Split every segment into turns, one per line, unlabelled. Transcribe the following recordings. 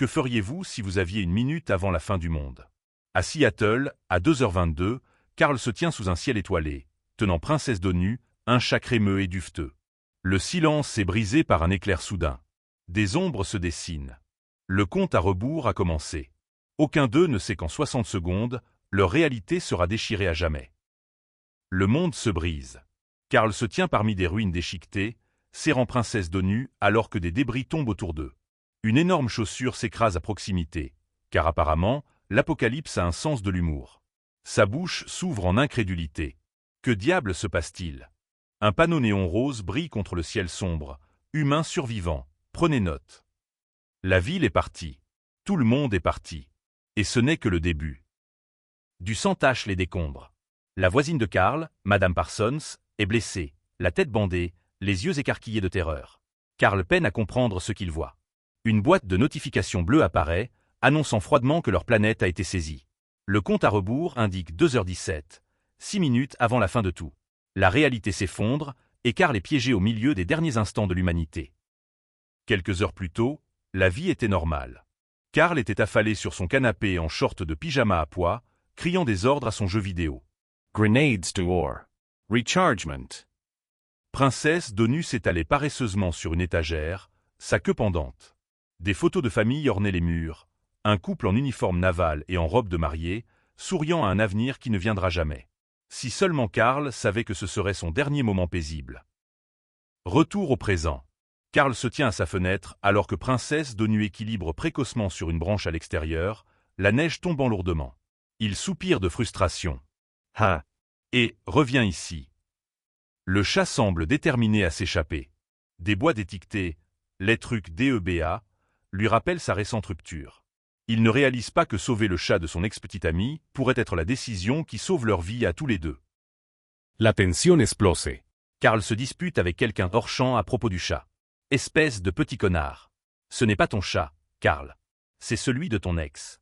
Que feriez-vous si vous aviez une minute avant la fin du monde? À Seattle, à 2h22, Carl se tient sous un ciel étoilé, tenant Princesse d'eau nue, un chat crémeux et duveteux. Le silence est brisé par un éclair soudain. Des ombres se dessinent. Le compte à rebours a commencé. Aucun d'eux ne sait qu'en 60 secondes, leur réalité sera déchirée à jamais. Le monde se brise. Carl se tient parmi des ruines déchiquetées, serrant Princesse d'eau nue alors que des débris tombent autour d'eux. Une énorme chaussure s'écrase à proximité, car apparemment, l'Apocalypse a un sens de l'humour. Sa bouche s'ouvre en incrédulité. Que diable se passe-t-il? Un panneau néon rose brille contre le ciel sombre. Humains survivants, prenez note. La ville est partie. Tout le monde est parti. Et ce n'est que le début. Du sang tache les décombres. La voisine de Carl, Madame Parsons, est blessée, la tête bandée, les yeux écarquillés de terreur. Carl peine à comprendre ce qu'il voit. Une boîte de notifications bleues apparaît, annonçant froidement que leur planète a été saisie. Le compte à rebours indique 2h17, 6 minutes avant la fin de tout. La réalité s'effondre, et Carl est piégé au milieu des derniers instants de l'humanité. Quelques heures plus tôt, la vie était normale. Carl était affalé sur son canapé en short de pyjama à pois, criant des ordres à son jeu vidéo.
Grenades to ore. Rechargement.
Princesse d'eau nue s'étalait paresseusement sur une étagère, sa queue pendante. Des photos de famille ornaient les murs, un couple en uniforme naval et en robe de mariée, souriant à un avenir qui ne viendra jamais. Si seulement Carl savait que ce serait son dernier moment paisible. Retour au présent. Carl se tient à sa fenêtre alors que Princesse d'eau nue équilibre précocement sur une branche à l'extérieur, la neige tombant lourdement. Il soupire de frustration.
Ha!
Et revient ici. Le chat semble déterminé à s'échapper. Des boîtes étiquetées « Les trucs DEBA » lui rappellent sa récente rupture. Il ne réalise pas que sauver le chat de son ex-petite amie pourrait être la décision qui sauve leur vie à tous les deux.
La tensión explose.
Carl se dispute avec quelqu'un hors champ à propos du chat. Espèce de petit connard. Ce n'est pas ton chat, Carl. C'est celui de ton ex.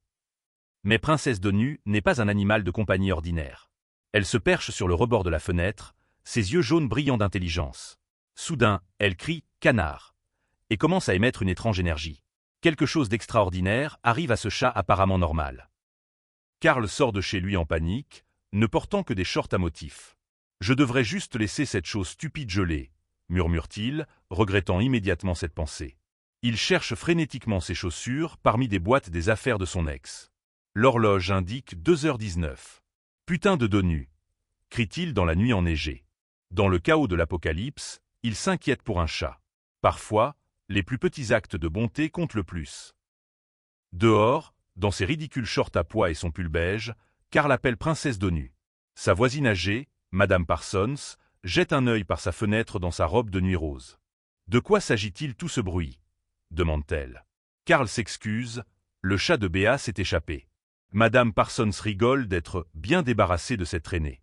Mais Princesse d'eau nue n'est pas un animal de compagnie ordinaire. Elle se perche sur le rebord de la fenêtre, ses yeux jaunes brillant d'intelligence. Soudain, elle crie « canard » et commence à émettre une étrange énergie. Quelque chose d'extraordinaire arrive à ce chat apparemment normal. Carl sort de chez lui en panique, ne portant que des shorts à motifs. « Je devrais juste laisser cette chose stupide geler », murmure-t-il, regrettant immédiatement cette pensée. Il cherche frénétiquement ses chaussures parmi des boîtes des affaires de son ex. L'horloge indique 2h19. « Putain de dos nu !» crie-t-il dans la nuit enneigée. Dans le chaos de l'apocalypse, il s'inquiète pour un chat. Parfois, les plus petits actes de bonté comptent le plus. Dehors, dans ses ridicules shorts à pois et son pull beige, Carl appelle Princesse d'eau nue. Sa voisine âgée, Madame Parsons, jette un œil par sa fenêtre dans sa robe de nuit rose. « De quoi s'agit-il tout ce bruit ?» demande-t-elle. Carl s'excuse, le chat de Béa s'est échappé. Madame Parsons rigole d'être bien débarrassée de cette traînée.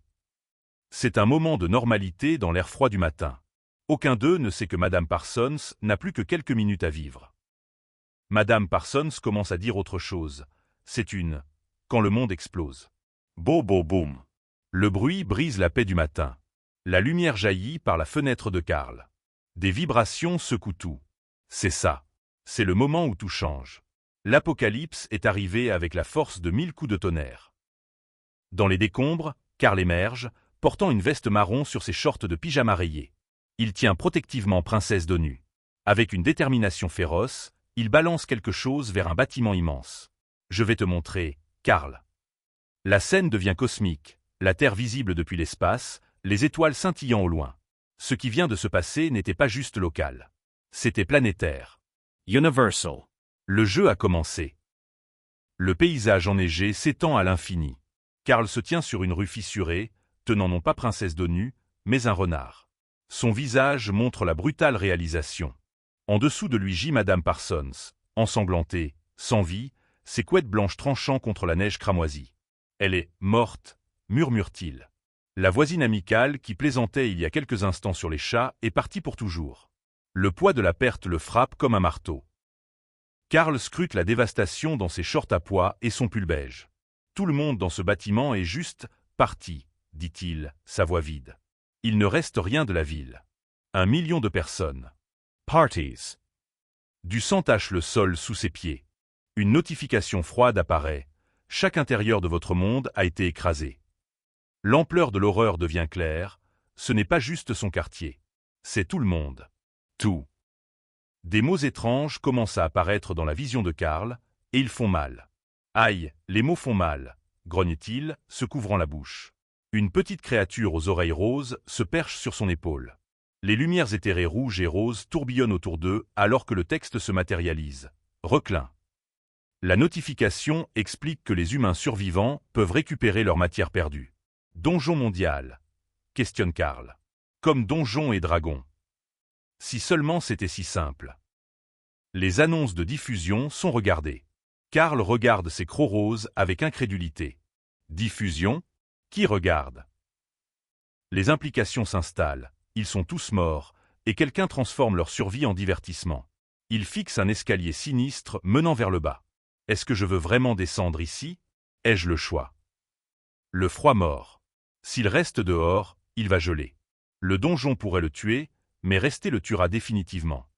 C'est un moment de normalité dans l'air froid du matin. Aucun d'eux ne sait que Madame Parsons n'a plus que quelques minutes à vivre. Madame Parsons commence à dire autre chose. C'est une « quand le monde explose ». Bo bo boum. Le bruit brise la paix du matin. La lumière jaillit par la fenêtre de Carl. Des vibrations secouent tout. C'est ça. C'est le moment où tout change. L'apocalypse est arrivé avec la force de 1000 coups de tonnerre. Dans les décombres, Carl émerge, portant une veste marron sur ses shorts de pyjama rayés. Il tient protectivement Princesse d'eau nue. Avec une détermination féroce, il balance quelque chose vers un bâtiment immense. « Je vais te montrer, Carl. » La scène devient cosmique, la Terre visible depuis l'espace, les étoiles scintillant au loin. Ce qui vient de se passer n'était pas juste local. C'était planétaire.
Universal.
Le jeu a commencé. Le paysage enneigé s'étend à l'infini. Carl se tient sur une rue fissurée, tenant non pas Princesse d'eau nue, mais un renard. Son visage montre la brutale réalisation. En dessous de lui gît Madame Parsons, ensanglantée, sans vie, ses couettes blanches tranchant contre la neige cramoisie. « Elle est morte », murmure-t-il. La voisine amicale qui plaisantait il y a quelques instants sur les chats est partie pour toujours. Le poids de la perte le frappe comme un marteau. Carl scrute la dévastation dans ses shorts à pois et son pull beige. Tout le monde dans ce bâtiment est juste parti, dit-il, sa voix vide. Il ne reste rien de la ville. 1 million de personnes.
Parties.
Du sang tache le sol sous ses pieds. Une notification froide apparaît. Chaque intérieur de votre monde a été écrasé. L'ampleur de l'horreur devient claire. Ce n'est pas juste son quartier. C'est tout le monde. Tout. Des mots étranges commencent à apparaître dans la vision de Carl, et ils font mal. Aïe, les mots font mal, grogne-t-il, se couvrant la bouche. Une petite créature aux oreilles roses se perche sur son épaule. Les lumières éthérées rouges et roses tourbillonnent autour d'eux alors que le texte se matérialise. Reclin. La notification explique que les humains survivants peuvent récupérer leur matière perdue. Donjon mondial, questionne Carl. Comme Donjons et Dragons. Si seulement c'était si simple. Les annonces de diffusion sont regardées. Carl regarde ses crocs roses avec incrédulité. Diffusion? Qui regarde? Les implications s'installent, ils sont tous morts, et quelqu'un transforme leur survie en divertissement. Il fixe un escalier sinistre menant vers le bas. Est-ce que je veux vraiment descendre ici? Ai-je le choix? Le froid mord. S'il reste dehors, il va geler. Le donjon pourrait le tuer, mais rester le tuera définitivement.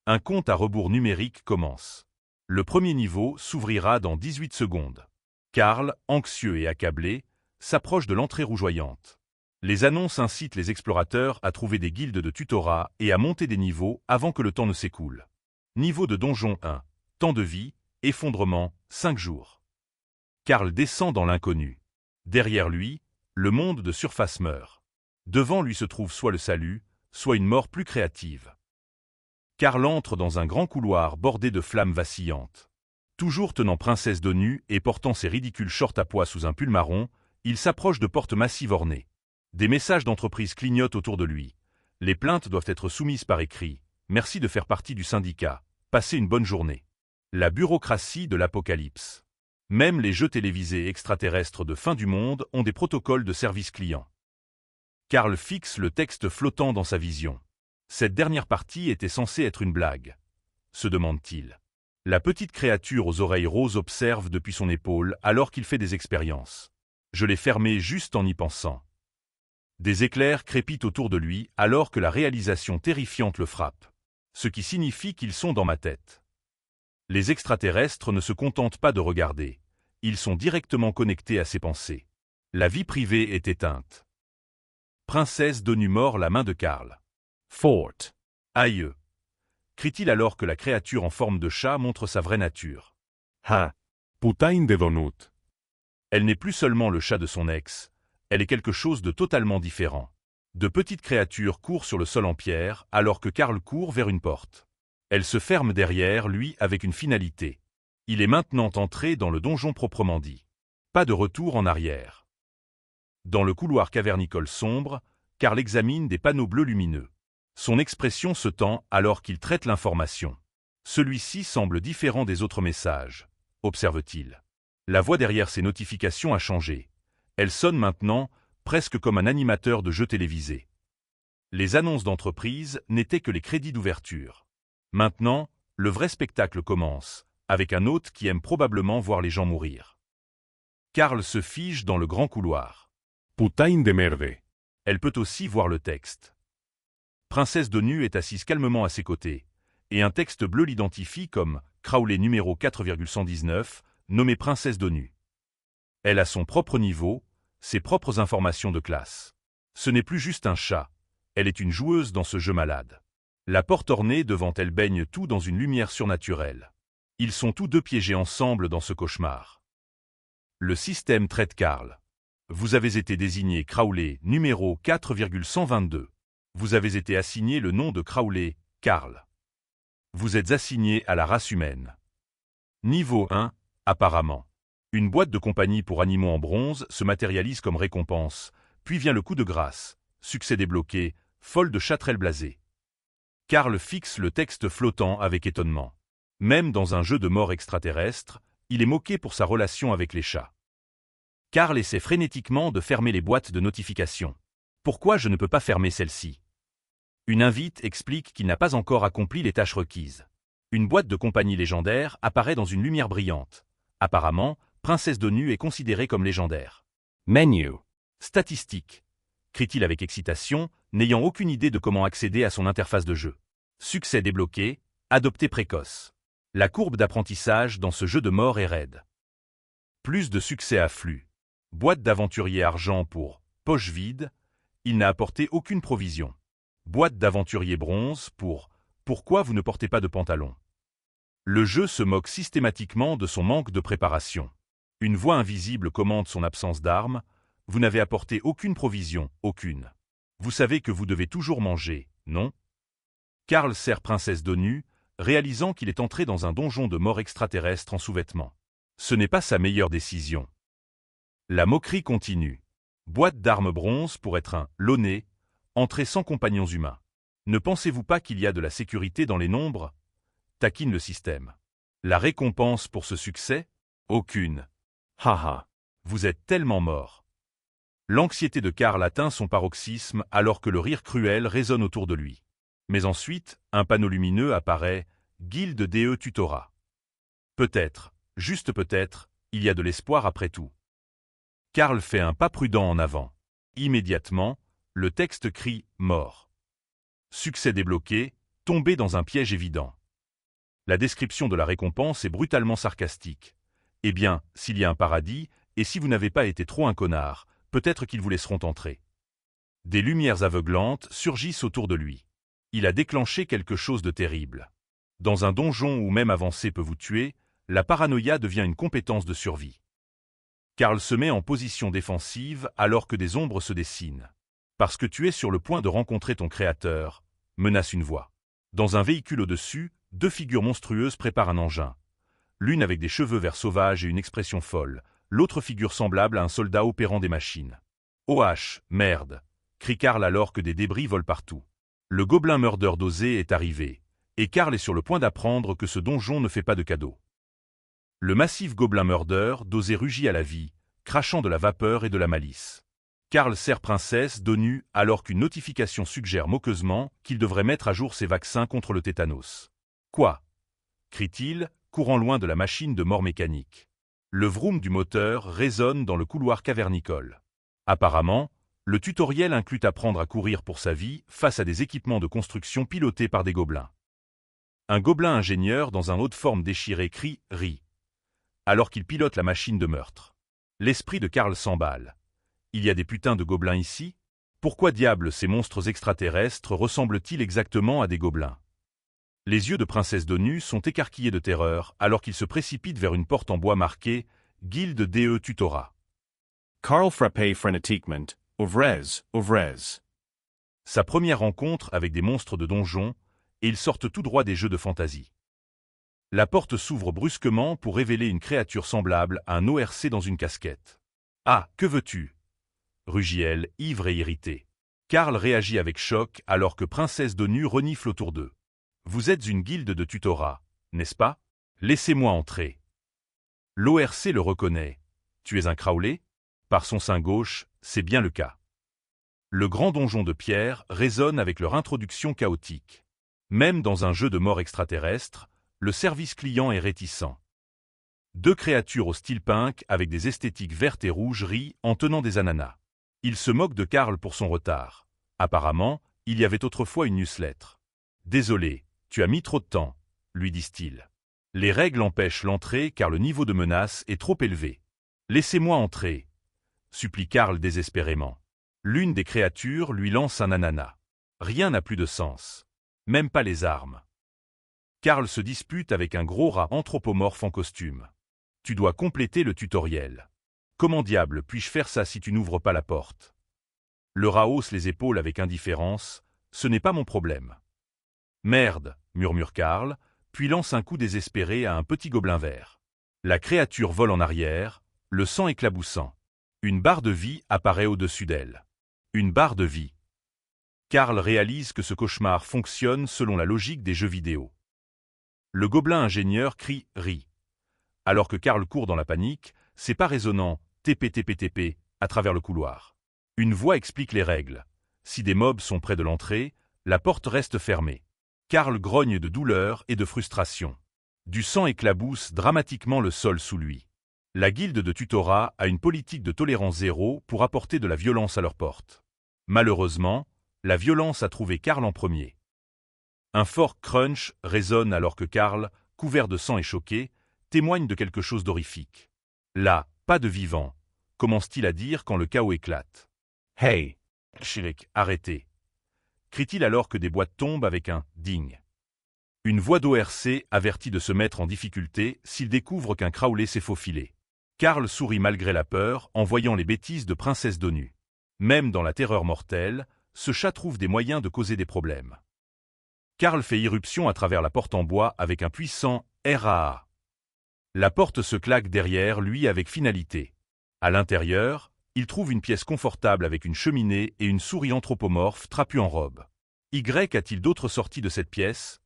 Un compte à rebours numérique commence. Le premier niveau s'ouvrira dans 18 secondes. Carl, anxieux et accablé, s'approche de l'entrée rougeoyante. Les annonces incitent les explorateurs à trouver des guildes de tutorat et à monter des niveaux avant que le temps ne s'écoule. Niveau de donjon 1. Temps de vie, effondrement, 5 jours. Carl descend dans l'inconnu. Derrière lui, le monde de surface meurt. Devant lui se trouve soit le salut, soit une mort plus créative. Carl entre dans un grand couloir bordé de flammes vacillantes. Toujours tenant Princesse de nu et portant ses ridicules shorts à pois sous un pull marron, il s'approche de portes massives ornées. Des messages d'entreprise clignotent autour de lui. Les plaintes doivent être soumises par écrit. Merci de faire partie du syndicat. Passez une bonne journée. La bureaucratie de l'apocalypse. Même les jeux télévisés extraterrestres de fin du monde ont des protocoles de service client. Carl fixe le texte flottant dans sa vision. Cette dernière partie était censée être une blague, se demande-t-il. La petite créature aux oreilles roses observe depuis son épaule alors qu'il fait des expériences. Je l'ai fermé juste en y pensant. Des éclairs crépitent autour de lui alors que la réalisation terrifiante le frappe. Ce qui signifie qu'ils sont dans ma tête. Les extraterrestres ne se contentent pas de regarder. Ils sont directement connectés à ses pensées. La vie privée est éteinte. Princesse de nu mord la main de Carl.
Fort.
Aïe! Crie-t-il alors que la créature en forme de chat montre sa vraie nature.
Ha. Putain de donut.
Elle n'est plus seulement le chat de son ex, elle est quelque chose de totalement différent. De petites créatures courent sur le sol en pierre alors que Carl court vers une porte. Elle se ferme derrière lui avec une finalité. Il est maintenant entré dans le donjon proprement dit. Pas de retour en arrière. Dans le couloir cavernicole sombre, Carl examine des panneaux bleus lumineux. Son expression se tend alors qu'il traite l'information. Celui-ci semble différent des autres messages, observe-t-il. La voix derrière ces notifications a changé. Elle sonne maintenant presque comme un animateur de jeux télévisés. Les annonces d'entreprise n'étaient que les crédits d'ouverture. Maintenant, le vrai spectacle commence, avec un hôte qui aime probablement voir les gens mourir. Carl se fige dans le grand couloir.
Putain de merde.
Elle peut aussi voir le texte. Princesse de nu est assise calmement à ses côtés, et un texte bleu l'identifie comme Crowley numéro 4,119, nommé Princesse de nu. Elle a son propre niveau, ses propres informations de classe. Ce n'est plus juste un chat, elle est une joueuse dans ce jeu malade. La porte ornée devant elle baigne tout dans une lumière surnaturelle. Ils sont tous deux piégés ensemble dans ce cauchemar. Le système traite Carl. Vous avez été désigné Crowley numéro 4,122. Vous avez été assigné le nom de Crowley, Carl. Vous êtes assigné à la race humaine. Niveau 1, apparemment. Une boîte de compagnie pour animaux en bronze se matérialise comme récompense, puis vient le coup de grâce. Succès débloqué, folle de châtrelle blasée. Carl fixe le texte flottant avec étonnement. Même dans un jeu de mort extraterrestre, il est moqué pour sa relation avec les chats. Carl essaie frénétiquement de fermer les boîtes de notification. Pourquoi je ne peux pas fermer celle-ci? Une invite explique qu'il n'a pas encore accompli les tâches requises. Une boîte de compagnie légendaire apparaît dans une lumière brillante. Apparemment, Princesse de nu est considérée comme légendaire.
Menu.
Statistiques, crie-t-il avec excitation, n'ayant aucune idée de comment accéder à son interface de jeu. Succès débloqué, adopté précoce. La courbe d'apprentissage dans ce jeu de mort est raide. Plus de succès afflue. Boîte d'aventurier argent pour poche vide, il n'a apporté aucune provision. Boîte d'aventurier bronze pour pourquoi vous ne portez pas de pantalon. Le jeu se moque systématiquement de son manque de préparation. Une voix invisible commande son absence d'armes, vous n'avez apporté aucune provision, aucune. Vous savez que vous devez toujours manger, non? Carl sert princesse d'ONU, réalisant qu'il est entré dans un donjon de mort extraterrestre en sous-vêtements. Ce n'est pas sa meilleure décision. La moquerie continue. Boîte d'armes bronze pour être un « loné », entrée sans compagnons humains. Ne pensez-vous pas qu'il y a de la sécurité dans les nombres? Taquine le système. La récompense pour ce succès? Aucune. Haha. Vous êtes tellement mort. L'anxiété de Carl atteint son paroxysme alors que le rire cruel résonne autour de lui. Mais ensuite, un panneau lumineux apparaît, Guilde DE Tutorat. Peut-être, juste peut-être, il y a de l'espoir après tout. Carl fait un pas prudent en avant. Immédiatement, le texte crie « Mort ». Succès débloqué, tombé dans un piège évident. La description de la récompense est brutalement sarcastique. Eh bien, s'il y a un paradis, et si vous n'avez pas été trop un connard, peut-être qu'ils vous laisseront entrer. Des lumières aveuglantes surgissent autour de lui. Il a déclenché quelque chose de terrible. Dans un donjon où même avancer peut vous tuer, la paranoïa devient une compétence de survie. Carl se met en position défensive alors que des ombres se dessinent. Parce que tu es sur le point de rencontrer ton créateur, menace une voix. Dans un véhicule au-dessus, deux figures monstrueuses préparent un engin. L'une avec des cheveux verts sauvages et une expression folle, l'autre figure semblable à un soldat opérant des machines. « OH, merde !» crie Carl alors que des débris volent partout. Le gobelin murder d'Osé est arrivé, et Carl est sur le point d'apprendre que ce donjon ne fait pas de cadeaux. Le massif gobelin murder d'Osé rugit à la vie, crachant de la vapeur et de la malice. Carl sert princesse d'ONU alors qu'une notification suggère moqueusement qu'il devrait mettre à jour ses vaccins contre le tétanos. « Quoi ?» crie-t-il, courant loin de la machine de mort mécanique. Le vroom du moteur résonne dans le couloir cavernicole. Apparemment, le tutoriel inclut apprendre à courir pour sa vie face à des équipements de construction pilotés par des gobelins. Un gobelin ingénieur dans un haut de forme déchiré crie « rit » alors qu'il pilote la machine de meurtre. L'esprit de Carl s'emballe. Il y a des putains de gobelins ici? Pourquoi diable ces monstres extraterrestres ressemblent-ils exactement à des gobelins? Les yeux de princesse d'ONU sont écarquillés de terreur alors qu'il se précipite vers une porte en bois marquée « Guilde DE Tutorat ».
Carl frappé frénétiquement, ouvrez, ouvrez.
Sa première rencontre avec des monstres de donjon, et ils sortent tout droit des jeux de fantasy. La porte s'ouvre brusquement pour révéler une créature semblable à un ORC dans une casquette. « Ah, que veux-tu » rugit-elle, ivre et irritée. Carl réagit avec choc alors que princesse d'ONU renifle autour d'eux. « Vous êtes une guilde de tutorat, n'est-ce pas? Laissez-moi entrer. » L'ORC le reconnaît. « Tu es un Crowley ?» Par son sein gauche, c'est bien le cas. Le grand donjon de pierre résonne avec leur introduction chaotique. Même dans un jeu de mort extraterrestre, le service client est réticent. Deux créatures au style punk avec des esthétiques vertes et rouges rient en tenant des ananas. Ils se moquent de Carl pour son retard. Apparemment, il y avait autrefois une newsletter. « Désolé, tu as mis trop de temps », lui disent-ils. Les règles empêchent l'entrée car le niveau de menace est trop élevé. « Laissez-moi entrer », supplie Carl désespérément. L'une des créatures lui lance un ananas. Rien n'a plus de sens. Même pas les armes. Carl se dispute avec un gros rat anthropomorphe en costume. « Tu dois compléter le tutoriel. Comment diable puis-je faire ça si tu n'ouvres pas la porte ?» Le rat hausse les épaules avec indifférence. « Ce n'est pas mon problème. »« Merde » murmure Carl, puis lance un coup désespéré à un petit gobelin vert. La créature vole en arrière, le sang éclaboussant. Une barre de vie apparaît au-dessus d'elle. Une barre de vie. Carl réalise que ce cauchemar fonctionne selon la logique des jeux vidéo. Le gobelin ingénieur crie « rit ». Alors que Carl court dans la panique, c'est pas résonnant « TP à travers le couloir. Une voix explique les règles. Si des mobs sont près de l'entrée, la porte reste fermée. Carl grogne de douleur et de frustration. Du sang éclabousse dramatiquement le sol sous lui. La guilde de tutorat a une politique de tolérance zéro pour apporter de la violence à leurs portes. Malheureusement, la violence a trouvé Carl en premier. Un fort crunch résonne alors que Carl couvert de sang et choqué, témoigne de quelque chose d'horrifique. Là, pas de vivant, commence-t-il à dire quand le chaos éclate.
Hey!
Shrek, arrêtez. Crie-t-il alors que des boîtes tombent avec un « ding ». Une voix d'ORC avertit de se mettre en difficulté s'il découvre qu'un Crowley s'est faufilé. Carl sourit malgré la peur en voyant les bêtises de Princesse Donu. Même dans la terreur mortelle, ce chat trouve des moyens de causer des problèmes. Carl fait irruption à travers la porte en bois avec un puissant « RAA ». La porte se claque derrière lui avec finalité. À l'intérieur, il trouve une pièce confortable avec une cheminée et une souris anthropomorphe trapue en robe. Y a-t-il d'autres sorties de cette pièce ?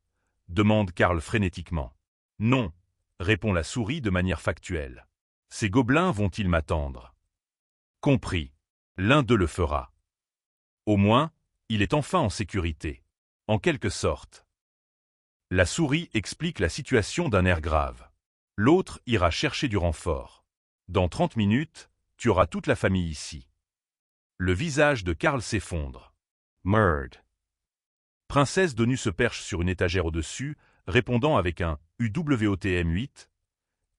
Demande Carl frénétiquement. Non, répond la souris de manière factuelle. Ces gobelins vont-ils m'attendre? Compris. L'un d'eux le fera. Au moins, il est enfin en sécurité. En quelque sorte. La souris explique la situation d'un air grave. L'autre ira chercher du renfort. Dans 30 minutes, tu auras toute la famille ici. Le visage de Carl s'effondre.
Merd.
Princesse Donu se perche sur une étagère au-dessus, répondant avec un UWOTM8.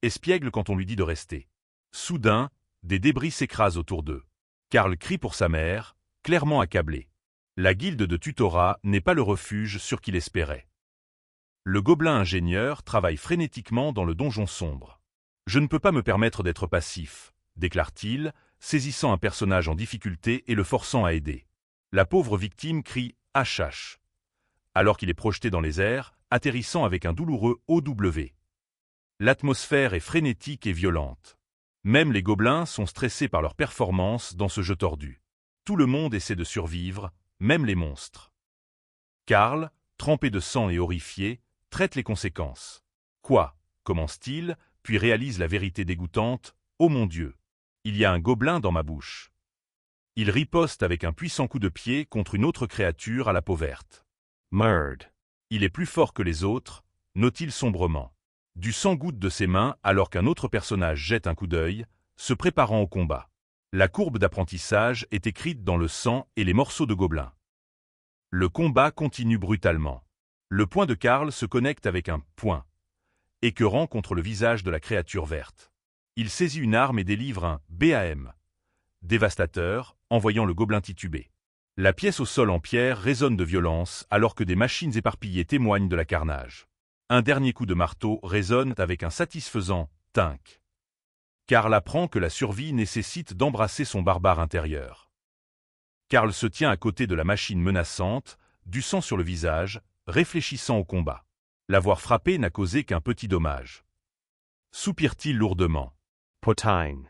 Espiègle quand on lui dit de rester. Soudain, des débris s'écrasent autour d'eux. Carl crie pour sa mère, clairement accablé. La guilde de tutorat n'est pas le refuge sur qu'il espérait. Le gobelin ingénieur travaille frénétiquement dans le donjon sombre. Je ne peux pas me permettre d'être passif, déclare-t-il, saisissant un personnage en difficulté et le forçant à aider. La pauvre victime crie « HH » alors qu'il est projeté dans les airs, atterrissant avec un douloureux OW. L'atmosphère est frénétique et violente. Même les gobelins sont stressés par leur performance dans ce jeu tordu. Tout le monde essaie de survivre, même les monstres. Carl, trempé de sang et horrifié, traite les conséquences. Quoi? Commence-t-il, puis réalise la vérité dégoûtante. Oh mon Dieu! Il y a un gobelin dans ma bouche. Il riposte avec un puissant coup de pied contre une autre créature à la peau verte.
Merd.
Il est plus fort que les autres, note-t-il sombrement. Du sang goutte de ses mains alors qu'un autre personnage jette un coup d'œil, se préparant au combat. La courbe d'apprentissage est écrite dans le sang et les morceaux de gobelin. Le combat continue brutalement. Le poing de Carl se connecte avec un point, écœurant contre le visage de la créature verte. Il saisit une arme et délivre un BAM, dévastateur, envoyant le gobelin titubé. La pièce au sol en pierre résonne de violence alors que des machines éparpillées témoignent de la carnage. Un dernier coup de marteau résonne avec un satisfaisant « tinc ». Carl apprend que la survie nécessite d'embrasser son barbare intérieur. Carl se tient à côté de la machine menaçante, du sang sur le visage, réfléchissant au combat. L'avoir frappé n'a causé qu'un petit dommage. Soupire-t-il lourdement.
Potine.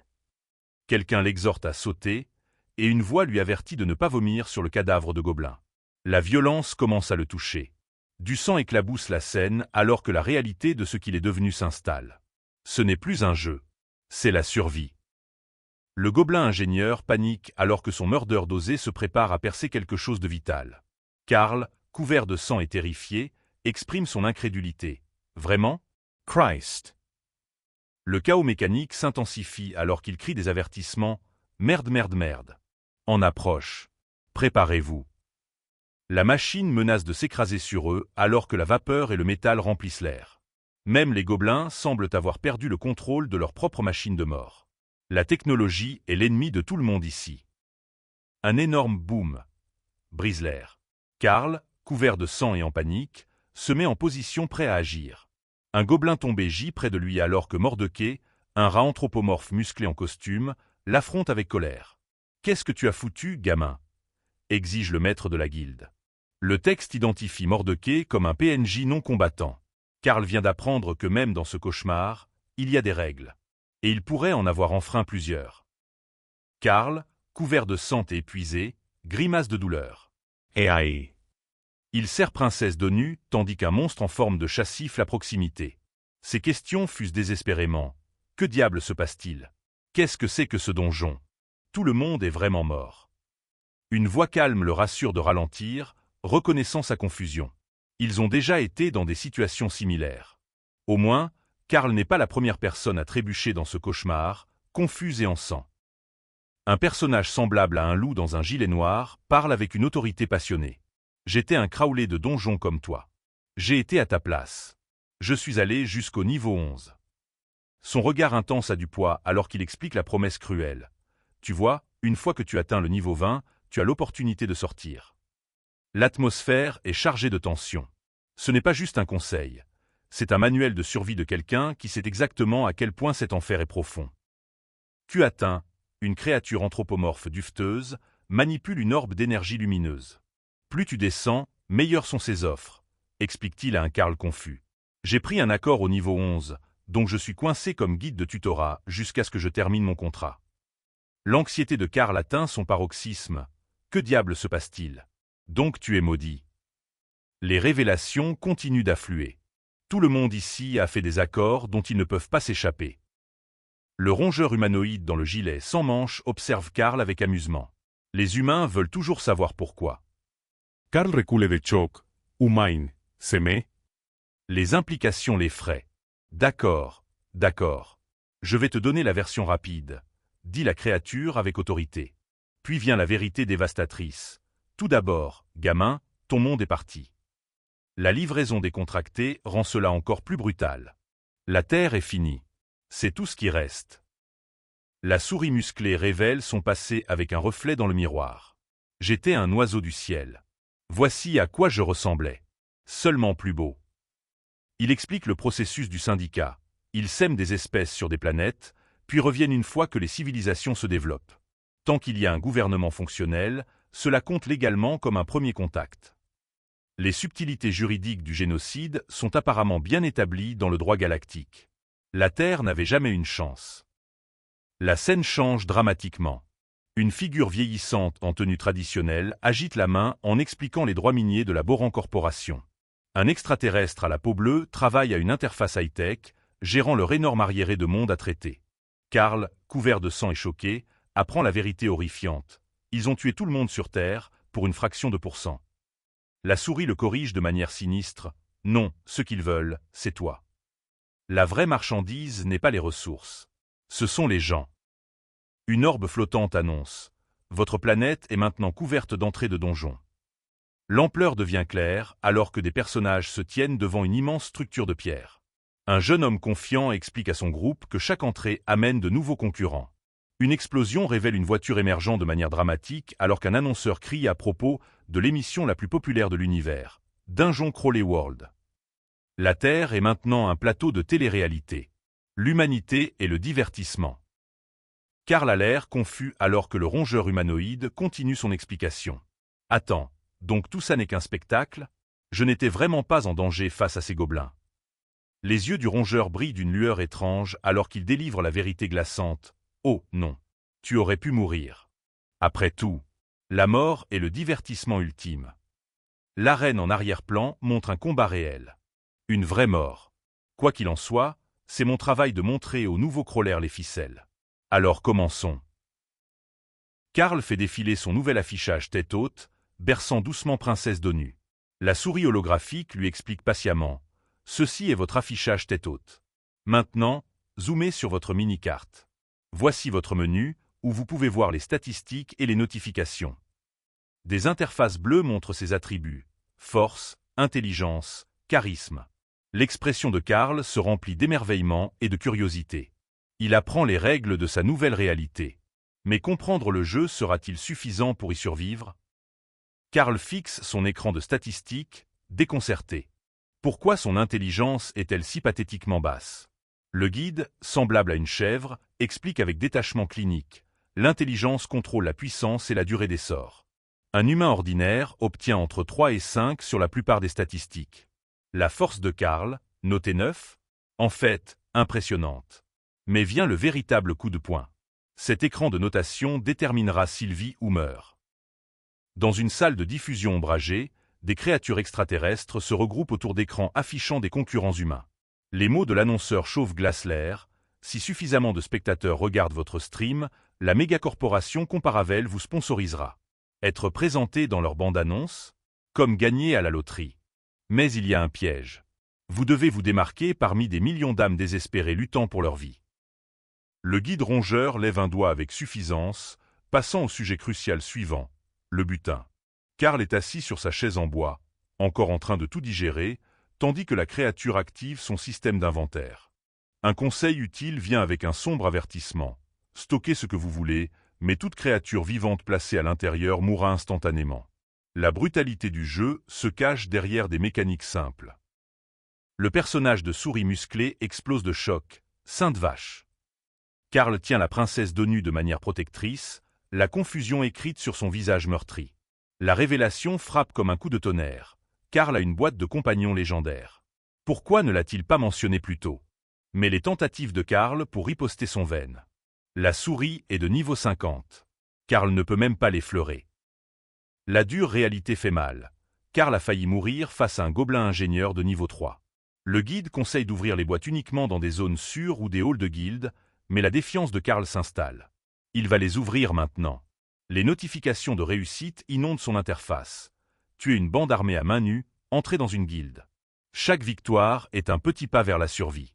Quelqu'un l'exhorte à sauter, et une voix lui avertit de ne pas vomir sur le cadavre de gobelin. La violence commence à le toucher. Du sang éclabousse la scène alors que la réalité de ce qu'il est devenu s'installe. Ce n'est plus un jeu. C'est la survie. Le gobelin ingénieur panique alors que son mordeur dosé se prépare à percer quelque chose de vital. Carl, couvert de sang et terrifié, exprime son incrédulité. Vraiment?
Christ.
Le chaos mécanique s'intensifie alors qu'il crie des avertissements. Merde, merde, merde. En approche. Préparez-vous. La machine menace de s'écraser sur eux alors que la vapeur et le métal remplissent l'air. Même les gobelins semblent avoir perdu le contrôle de leur propre machine de mort. La technologie est l'ennemi de tout le monde ici. Un énorme boom brise l'air. Carl, couvert de sang et en panique, se met en position prêt à agir. Un gobelin tombé gît près de lui alors que Mordecai, un rat anthropomorphe musclé en costume, l'affronte avec colère. « Qu'est-ce que tu as foutu, gamin ?» exige le maître de la guilde. Le texte identifie Mordecai comme un PNJ non combattant. Carl vient d'apprendre que même dans ce cauchemar, il y a des règles. Et il pourrait en avoir enfreint plusieurs. Carl, couvert de sang et épuisé, grimace de douleur.
AI.
Il serre Princesse Donu tandis qu'un monstre en forme de chat siffle à proximité. Ses questions fusent désespérément. Que diable se passe-t-il? Qu'est-ce que c'est que ce donjon? Tout le monde est vraiment mort. Une voix calme le rassure de ralentir, reconnaissant sa confusion. Ils ont déjà été dans des situations similaires. Au moins, Carl n'est pas la première personne à trébucher dans ce cauchemar, confuse et en sang. Un personnage semblable à un loup dans un gilet noir parle avec une autorité passionnée. J'étais un Crowley de donjon comme toi. J'ai été à ta place. Je suis allé jusqu'au niveau 11. Son regard intense a du poids alors qu'il explique la promesse cruelle. Tu vois, une fois que tu atteins le niveau 20, tu as l'opportunité de sortir. L'atmosphère est chargée de tension. Ce n'est pas juste un conseil. C'est un manuel de survie de quelqu'un qui sait exactement à quel point cet enfer est profond. Kuatin, une créature anthropomorphe dufteuse, manipule une orbe d'énergie lumineuse. Plus tu descends, meilleures sont ses offres, explique-t-il à un Karl confus. J'ai pris un accord au niveau 11, donc je suis coincé comme guide de tutorat jusqu'à ce que je termine mon contrat. L'anxiété de Karl atteint son paroxysme. Que diable se passe-t-il? Donc tu es maudit. Les révélations continuent d'affluer. Tout le monde ici a fait des accords dont ils ne peuvent pas s'échapper. Le rongeur humanoïde dans le gilet sans manches observe Karl avec amusement. Les humains veulent toujours savoir pourquoi.
Karl recule de choc. Humain. S'aimer?
Les implications l'effraient. D'accord, d'accord. Je vais te donner la version rapide, dit la créature avec autorité. Puis vient la vérité dévastatrice. Tout d'abord, gamin, ton monde est parti. La livraison décontractée rend cela encore plus brutal. La Terre est finie. C'est tout ce qui reste. La souris musclée révèle son passé avec un reflet dans le miroir. J'étais un oiseau du ciel. Voici à quoi je ressemblais. Seulement plus beau. Il explique le processus du syndicat. Ils sèment des espèces sur des planètes, puis reviennent une fois que les civilisations se développent. Tant qu'il y a un gouvernement fonctionnel, cela compte légalement comme un premier contact. Les subtilités juridiques du génocide sont apparemment bien établies dans le droit galactique. La Terre n'avait jamais une chance. La scène change dramatiquement. Une figure vieillissante en tenue traditionnelle agite la main en expliquant les droits miniers de la Boran Corporation. Un extraterrestre à la peau bleue travaille à une interface high-tech, gérant leur énorme arriéré de monde à traiter. Karl, couvert de sang et choqué, apprend la vérité horrifiante. Ils ont tué tout le monde sur Terre, pour une fraction de %. La souris le corrige de manière sinistre. Non, ce qu'ils veulent, c'est toi. La vraie marchandise n'est pas les ressources. Ce sont les gens. Une orbe flottante annonce. Votre planète est maintenant couverte d'entrées de donjons. L'ampleur devient claire alors que des personnages se tiennent devant une immense structure de pierre. Un jeune homme confiant explique à son groupe que chaque entrée amène de nouveaux concurrents. Une explosion révèle une voiture émergeant de manière dramatique alors qu'un annonceur crie à propos de l'émission la plus populaire de l'univers, Dungeon Crawler World. La Terre est maintenant un plateau de télé-réalité. L'humanité est le divertissement. Karl a l'air confus alors que le rongeur humanoïde continue son explication. Attends, donc tout ça n'est qu'un spectacle? Je n'étais vraiment pas en danger face à ces gobelins. Les yeux du rongeur brillent d'une lueur étrange alors qu'il délivre la vérité glaçante. Oh non, tu aurais pu mourir. Après tout, la mort est le divertissement ultime. L'arène en arrière-plan montre un combat réel. Une vraie mort. Quoi qu'il en soit, c'est mon travail de montrer aux nouveaux crawlers les ficelles. Alors commençons. Karl fait défiler son nouvel affichage tête haute, berçant doucement Princesse d'ONU. La souris holographique lui explique patiemment. Ceci est votre affichage tête haute. Maintenant, zoomez sur votre mini-carte. Voici votre menu, où vous pouvez voir les statistiques et les notifications. Des interfaces bleues montrent ses attributs. Force, intelligence, charisme. L'expression de Karl se remplit d'émerveillement et de curiosité. Il apprend les règles de sa nouvelle réalité. Mais comprendre le jeu sera-t-il suffisant pour y survivre? Karl fixe son écran de statistiques, déconcerté. Pourquoi son intelligence est-elle si pathétiquement basse? Le guide, semblable à une chèvre, explique avec détachement clinique. L'intelligence contrôle la puissance et la durée des sorts. Un humain ordinaire obtient entre 3 et 5 sur la plupart des statistiques. La force de Karl, notée 9, en fait, impressionnante. Mais vient le véritable coup de poing. Cet écran de notation déterminera s'il vit ou meurt. Dans une salle de diffusion ombragée, des créatures extraterrestres se regroupent autour d'écrans affichant des concurrents humains. Les mots de l'annonceur chauve glacent l'air. Si suffisamment de spectateurs regardent votre stream, la mégacorporation Comparavel vous sponsorisera. Être présenté dans leur bande-annonce, comme gagner à la loterie. Mais il y a un piège. Vous devez vous démarquer parmi des millions d'âmes désespérées luttant pour leur vie. Le guide rongeur lève un doigt avec suffisance, passant au sujet crucial suivant, le butin. Karl est assis sur sa chaise en bois, encore en train de tout digérer,
tandis que la créature active son système d'inventaire. Un conseil utile vient avec un sombre avertissement. Stockez ce que vous voulez, mais toute créature vivante placée à l'intérieur mourra instantanément. La brutalité du jeu se cache derrière des mécaniques simples. Le personnage de souris musclé explose de choc. Sainte vache! Karl tient la princesse d'ONU de manière protectrice, la confusion écrite sur son visage meurtri. La révélation frappe comme un coup de tonnerre. Karl a une boîte de compagnons légendaire. Pourquoi ne l'a-t-il pas mentionné plus tôt? Mais les tentatives de Karl pour riposter sont vaines. La souris est de niveau 50. Karl ne peut même pas l'effleurer. La dure réalité fait mal. Karl a failli mourir face à un gobelin ingénieur de niveau 3. Le guide conseille d'ouvrir les boîtes uniquement dans des zones sûres ou des halls de guilde, mais la défiance de Karl s'installe. Il va les ouvrir maintenant. Les notifications de réussite inondent son interface. Tuer une bande armée à main nue, entrer dans une guilde. Chaque victoire est un petit pas vers la survie.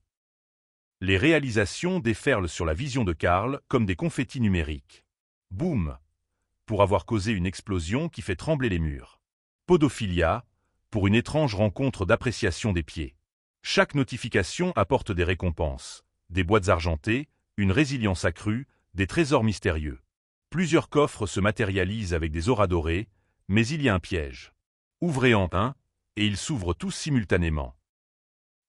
Les réalisations déferlent sur la vision de Karl comme des confettis numériques. Boum! Pour avoir causé une explosion qui fait trembler les murs. Podophilia, pour une étrange rencontre d'appréciation des pieds. Chaque notification apporte des récompenses, des boîtes argentées, une résilience accrue, des trésors mystérieux. Plusieurs coffres se matérialisent avec des auras dorées, mais il y a un piège. Ouvrez en un, et ils s'ouvrent tous simultanément.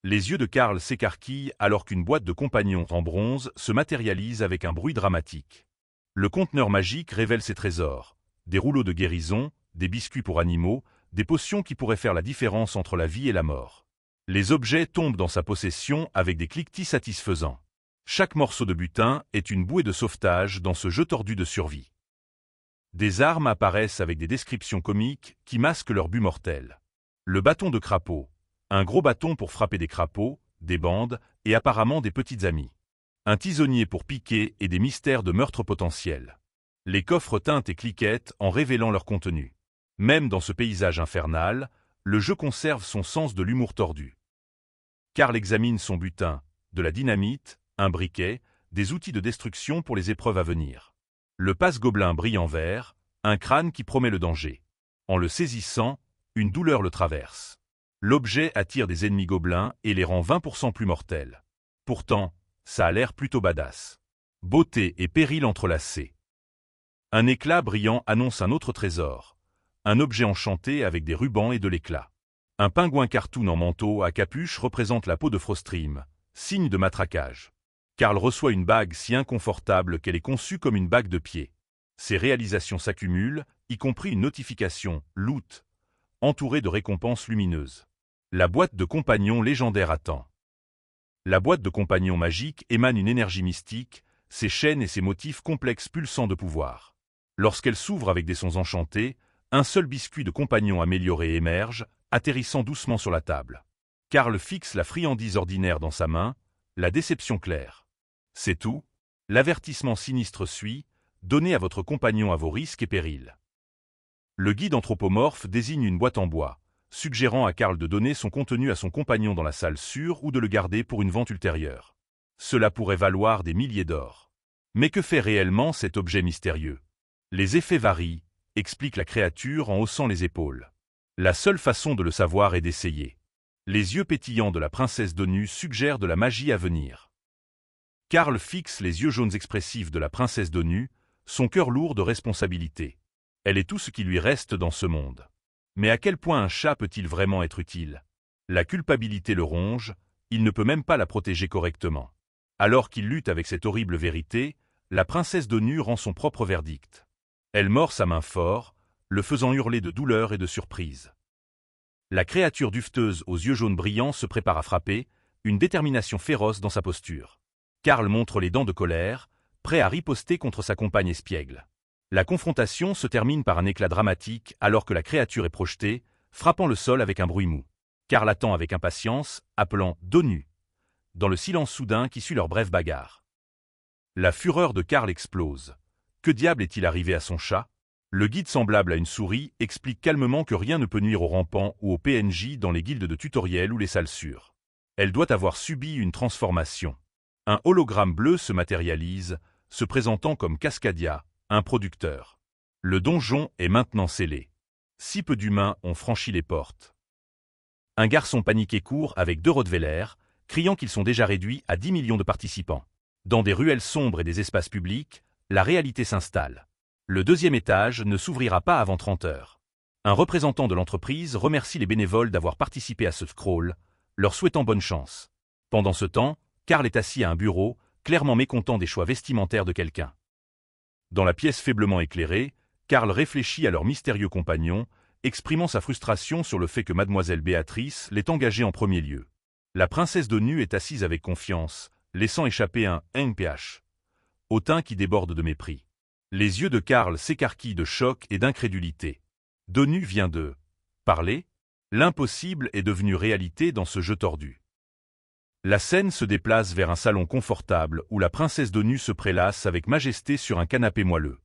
Les yeux de Karl s'écarquillent alors qu'une boîte de compagnons en bronze se matérialise avec un bruit dramatique. Le conteneur magique révèle ses trésors, des rouleaux de guérison, des biscuits pour animaux, des potions qui pourraient faire la différence entre la vie et la mort. Les objets tombent dans sa possession avec des cliquetis satisfaisants. Chaque morceau de butin est une bouée de sauvetage dans ce jeu tordu de survie. Des armes apparaissent avec des descriptions comiques qui masquent leur but mortel. Le bâton de crapaud, un gros bâton pour frapper des crapauds, des bandes et apparemment des petites amies. Un tisonnier pour piquer et des mystères de meurtre potentiel. Les coffres teintent et cliquettent en révélant leur contenu. Même dans ce paysage infernal, le jeu conserve son sens de l'humour tordu. Karl examine son butin, de la dynamite, un briquet, des outils de destruction pour les épreuves à venir. Le passe-gobelin brille en vert, un crâne qui promet le danger. En le saisissant, une douleur le traverse. L'objet attire des ennemis gobelins et les rend 20% plus mortels. Pourtant, ça a l'air plutôt badass. Beauté et péril entrelacés. Un éclat brillant annonce un autre trésor. Un objet enchanté avec des rubans et de l'éclat. Un pingouin cartoon en manteau à capuche représente la peau de Frostream, signe de matraquage. Karl reçoit une bague si inconfortable qu'elle est conçue comme une bague de pied. Ses réalisations s'accumulent, y compris une notification « Loot », entourée de récompenses lumineuses. La boîte de compagnons légendaire attend. La boîte de compagnons magique émane une énergie mystique, ses chaînes et ses motifs complexes pulsant de pouvoir. Lorsqu'elle s'ouvre avec des sons enchantés, un seul biscuit de compagnon amélioré émerge, atterrissant doucement sur la table. Karl fixe la friandise ordinaire dans sa main, la déception claire. C'est tout. L'avertissement sinistre suit, donnez à votre compagnon à vos risques et périls. Le guide anthropomorphe désigne une boîte en bois, suggérant à Karl de donner son contenu à son compagnon dans la salle sûre ou de le garder pour une vente ultérieure. Cela pourrait valoir des milliers d'or. Mais que fait réellement cet objet mystérieux? Les effets varient, explique la créature en haussant les épaules. La seule façon de le savoir est d'essayer. Les yeux pétillants de la princesse d'ONU suggèrent de la magie à venir. Karl fixe les yeux jaunes expressifs de la princesse d'ONU, son cœur lourd de responsabilité. Elle est tout ce qui lui reste dans ce monde. Mais à quel point un chat peut-il vraiment être utile? La culpabilité le ronge, il ne peut même pas la protéger correctement. Alors qu'il lutte avec cette horrible vérité, la princesse d'ONU rend son propre verdict. Elle mord sa main fort, le faisant hurler de douleur et de surprise. La créature dufteuse aux yeux jaunes brillants se prépare à frapper, une détermination féroce dans sa posture. Karl montre les dents de colère, prêt à riposter contre sa compagne espiègle. La confrontation se termine par un éclat dramatique alors que la créature est projetée, frappant le sol avec un bruit mou. Karl attend avec impatience, appelant « d'ONU » dans le silence soudain qui suit leur brève bagarre. La fureur de Karl explose. Que diable est-il arrivé à son chat? Le guide semblable à une souris explique calmement que rien ne peut nuire aux rampants ou aux PNJ dans les guildes de tutoriel ou les salles sûres. Elle doit avoir subi une transformation. Un hologramme bleu se matérialise, se présentant comme Cascadia, un producteur. Le donjon est maintenant scellé. Si peu d'humains ont franchi les portes.
Un garçon paniqué court avec 2 Rottweilers, criant qu'ils sont déjà réduits à 10 millions de participants. Dans des ruelles sombres et des espaces publics, la réalité s'installe. Le 2e étage ne s'ouvrira pas avant 30 heures. Un représentant de l'entreprise remercie les bénévoles d'avoir participé à ce crawl, leur souhaitant bonne chance. Pendant ce temps, Carl est assis à un bureau, clairement mécontent des choix vestimentaires de quelqu'un. Dans la pièce faiblement éclairée, Carl réfléchit à leur mystérieux compagnon, exprimant sa frustration sur le fait que mademoiselle Béatrice l'ait engagé en premier lieu. La princesse d'ONU est assise avec confiance, laissant échapper un « NPH » au teint qui déborde de mépris. Les yeux de Carl s'écarquillent de choc et d'incrédulité. d'ONU vient de parler. L'impossible est devenu réalité dans ce jeu tordu. La scène se déplace vers un salon confortable où la princesse d'ONU se prélasse avec majesté sur un canapé moelleux.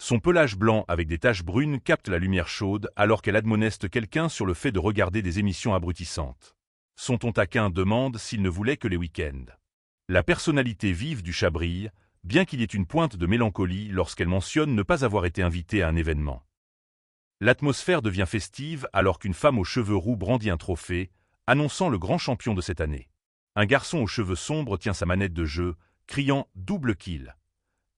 Son pelage blanc avec des taches brunes capte la lumière chaude alors qu'elle admoneste quelqu'un sur le fait de regarder des émissions abrutissantes. Son ton taquin demande s'il ne voulait que les week-ends. La personnalité vive du chat brille, bien qu'il y ait une pointe de mélancolie lorsqu'elle mentionne ne pas avoir été invitée à un événement. L'atmosphère devient festive alors qu'une femme aux cheveux roux brandit un trophée, annonçant le grand champion de cette année. Un garçon aux cheveux sombres tient sa manette de jeu, criant « double kill »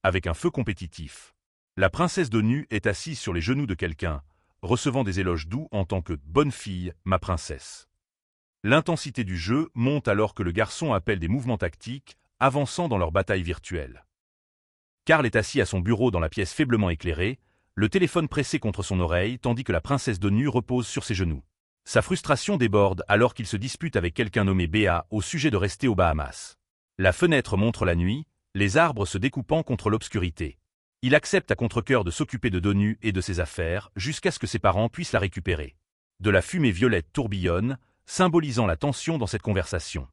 avec un feu compétitif. La princesse d'ONU est assise sur les genoux de quelqu'un, recevant des éloges doux en tant que « bonne fille, ma princesse ». L'intensité du jeu monte alors que le garçon appelle des mouvements tactiques, avançant dans leur bataille virtuelle. Carl est assis à son bureau dans la pièce faiblement éclairée, le téléphone pressé contre son oreille tandis que la princesse d'ONU repose sur ses genoux. Sa frustration déborde alors qu'il se dispute avec quelqu'un nommé Béa au sujet de rester aux Bahamas. La fenêtre montre la nuit, les arbres se découpant contre l'obscurité. Il accepte à contre-cœur de s'occuper de d'ONU et de ses affaires jusqu'à ce que ses parents puissent la récupérer. De la fumée violette tourbillonne, symbolisant la tension dans cette conversation.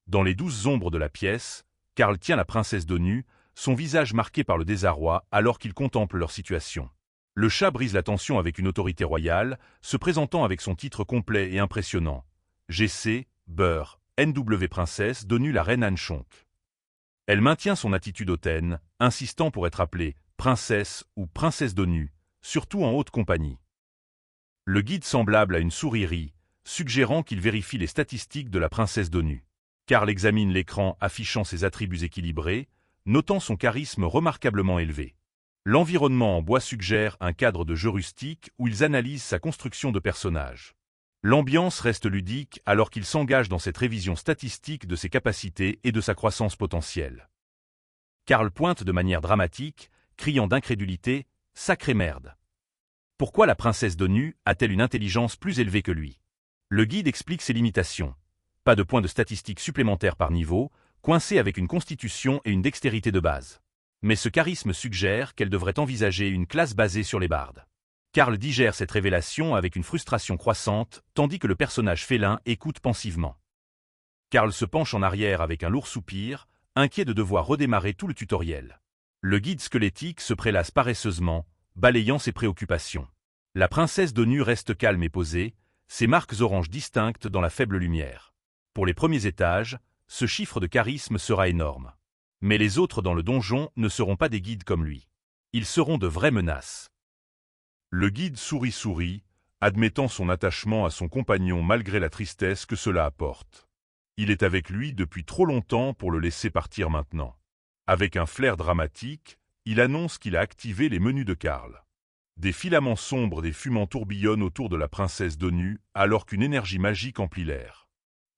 Dans les douces ombres de la pièce, Carl tient la princesse d'ONU, son visage marqué par le désarroi alors qu'il contemple leur situation. Le chat brise la tension avec une autorité royale, se présentant avec son titre complet et impressionnant. GC, Beurre, NW Princesse d'ONU la reine Anne Chonk. Elle maintient son attitude hautaine, insistant pour être appelée princesse ou princesse d'ONU, surtout en haute compagnie. Le guide semblable à une souris rit, suggérant qu'il vérifie les statistiques de la princesse d'ONU. Carl examine l'écran affichant ses attributs équilibrés, notant son charisme remarquablement élevé. L'environnement en bois suggère un cadre de jeu rustique où ils analysent sa construction de personnages. L'ambiance reste ludique alors qu'il s'engage dans cette révision statistique de ses capacités et de sa croissance potentielle. Carl pointe de manière dramatique, criant d'incrédulité « Sacrée merde !» Pourquoi la princesse d'ONU a-t-elle une intelligence plus élevée que lui? Le guide explique ses limitations. Pas de points de statistiques supplémentaires par niveau, coincé avec une constitution et une dextérité de base. Mais ce charisme suggère qu'elle devrait envisager une classe basée sur les bardes. Carl digère cette révélation avec une frustration croissante, tandis que le personnage félin écoute pensivement. Carl se penche en arrière avec un lourd soupir, inquiet de devoir redémarrer tout le tutoriel. Le guide squelettique se prélasse paresseusement, balayant ses préoccupations. La princesse d'ONU reste calme et posée, ses marques oranges distinctes dans la faible lumière. Pour les premiers étages, ce chiffre de charisme sera énorme. Mais les autres dans le donjon ne seront pas des guides comme lui. Ils seront de vraies menaces.
Le guide sourit, admettant son attachement à son compagnon malgré la tristesse que cela apporte. Il est avec lui depuis trop longtemps pour le laisser partir maintenant. Avec un flair dramatique, il annonce qu'il a activé les menus de Carl. Des filaments sombres des fumants tourbillonnent autour de la princesse d'ONU alors qu'une énergie magique emplit l'air.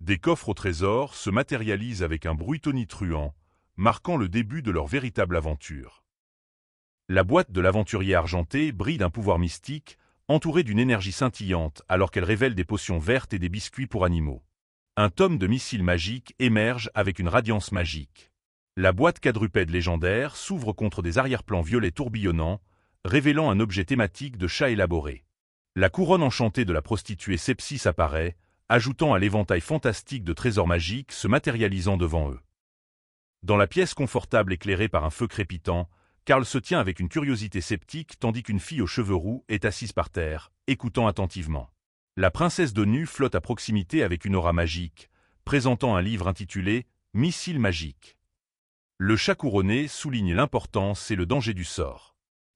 Des coffres au trésor se matérialisent avec un bruit tonitruant, marquant le début de leur véritable aventure. La boîte de l'aventurier argenté brille d'un pouvoir mystique, entourée d'une énergie scintillante alors qu'elle révèle des potions vertes et des biscuits pour animaux. Un tome de missiles magiques émerge avec une radiance magique. La boîte quadrupède légendaire s'ouvre contre des arrière-plans violets tourbillonnants, révélant un objet thématique de chat élaboré. La couronne enchantée de la prostituée Sepsis apparaît, ajoutant à l'éventail fantastique de trésors magiques se matérialisant devant eux. Dans la pièce confortable éclairée par un feu crépitant, Carl se tient avec une curiosité sceptique tandis qu'une fille aux cheveux roux est assise par terre, écoutant attentivement. La princesse d'ONU flotte à proximité avec une aura magique, présentant un livre intitulé « Missile magique ». Le chat couronné souligne l'importance et le danger du sort.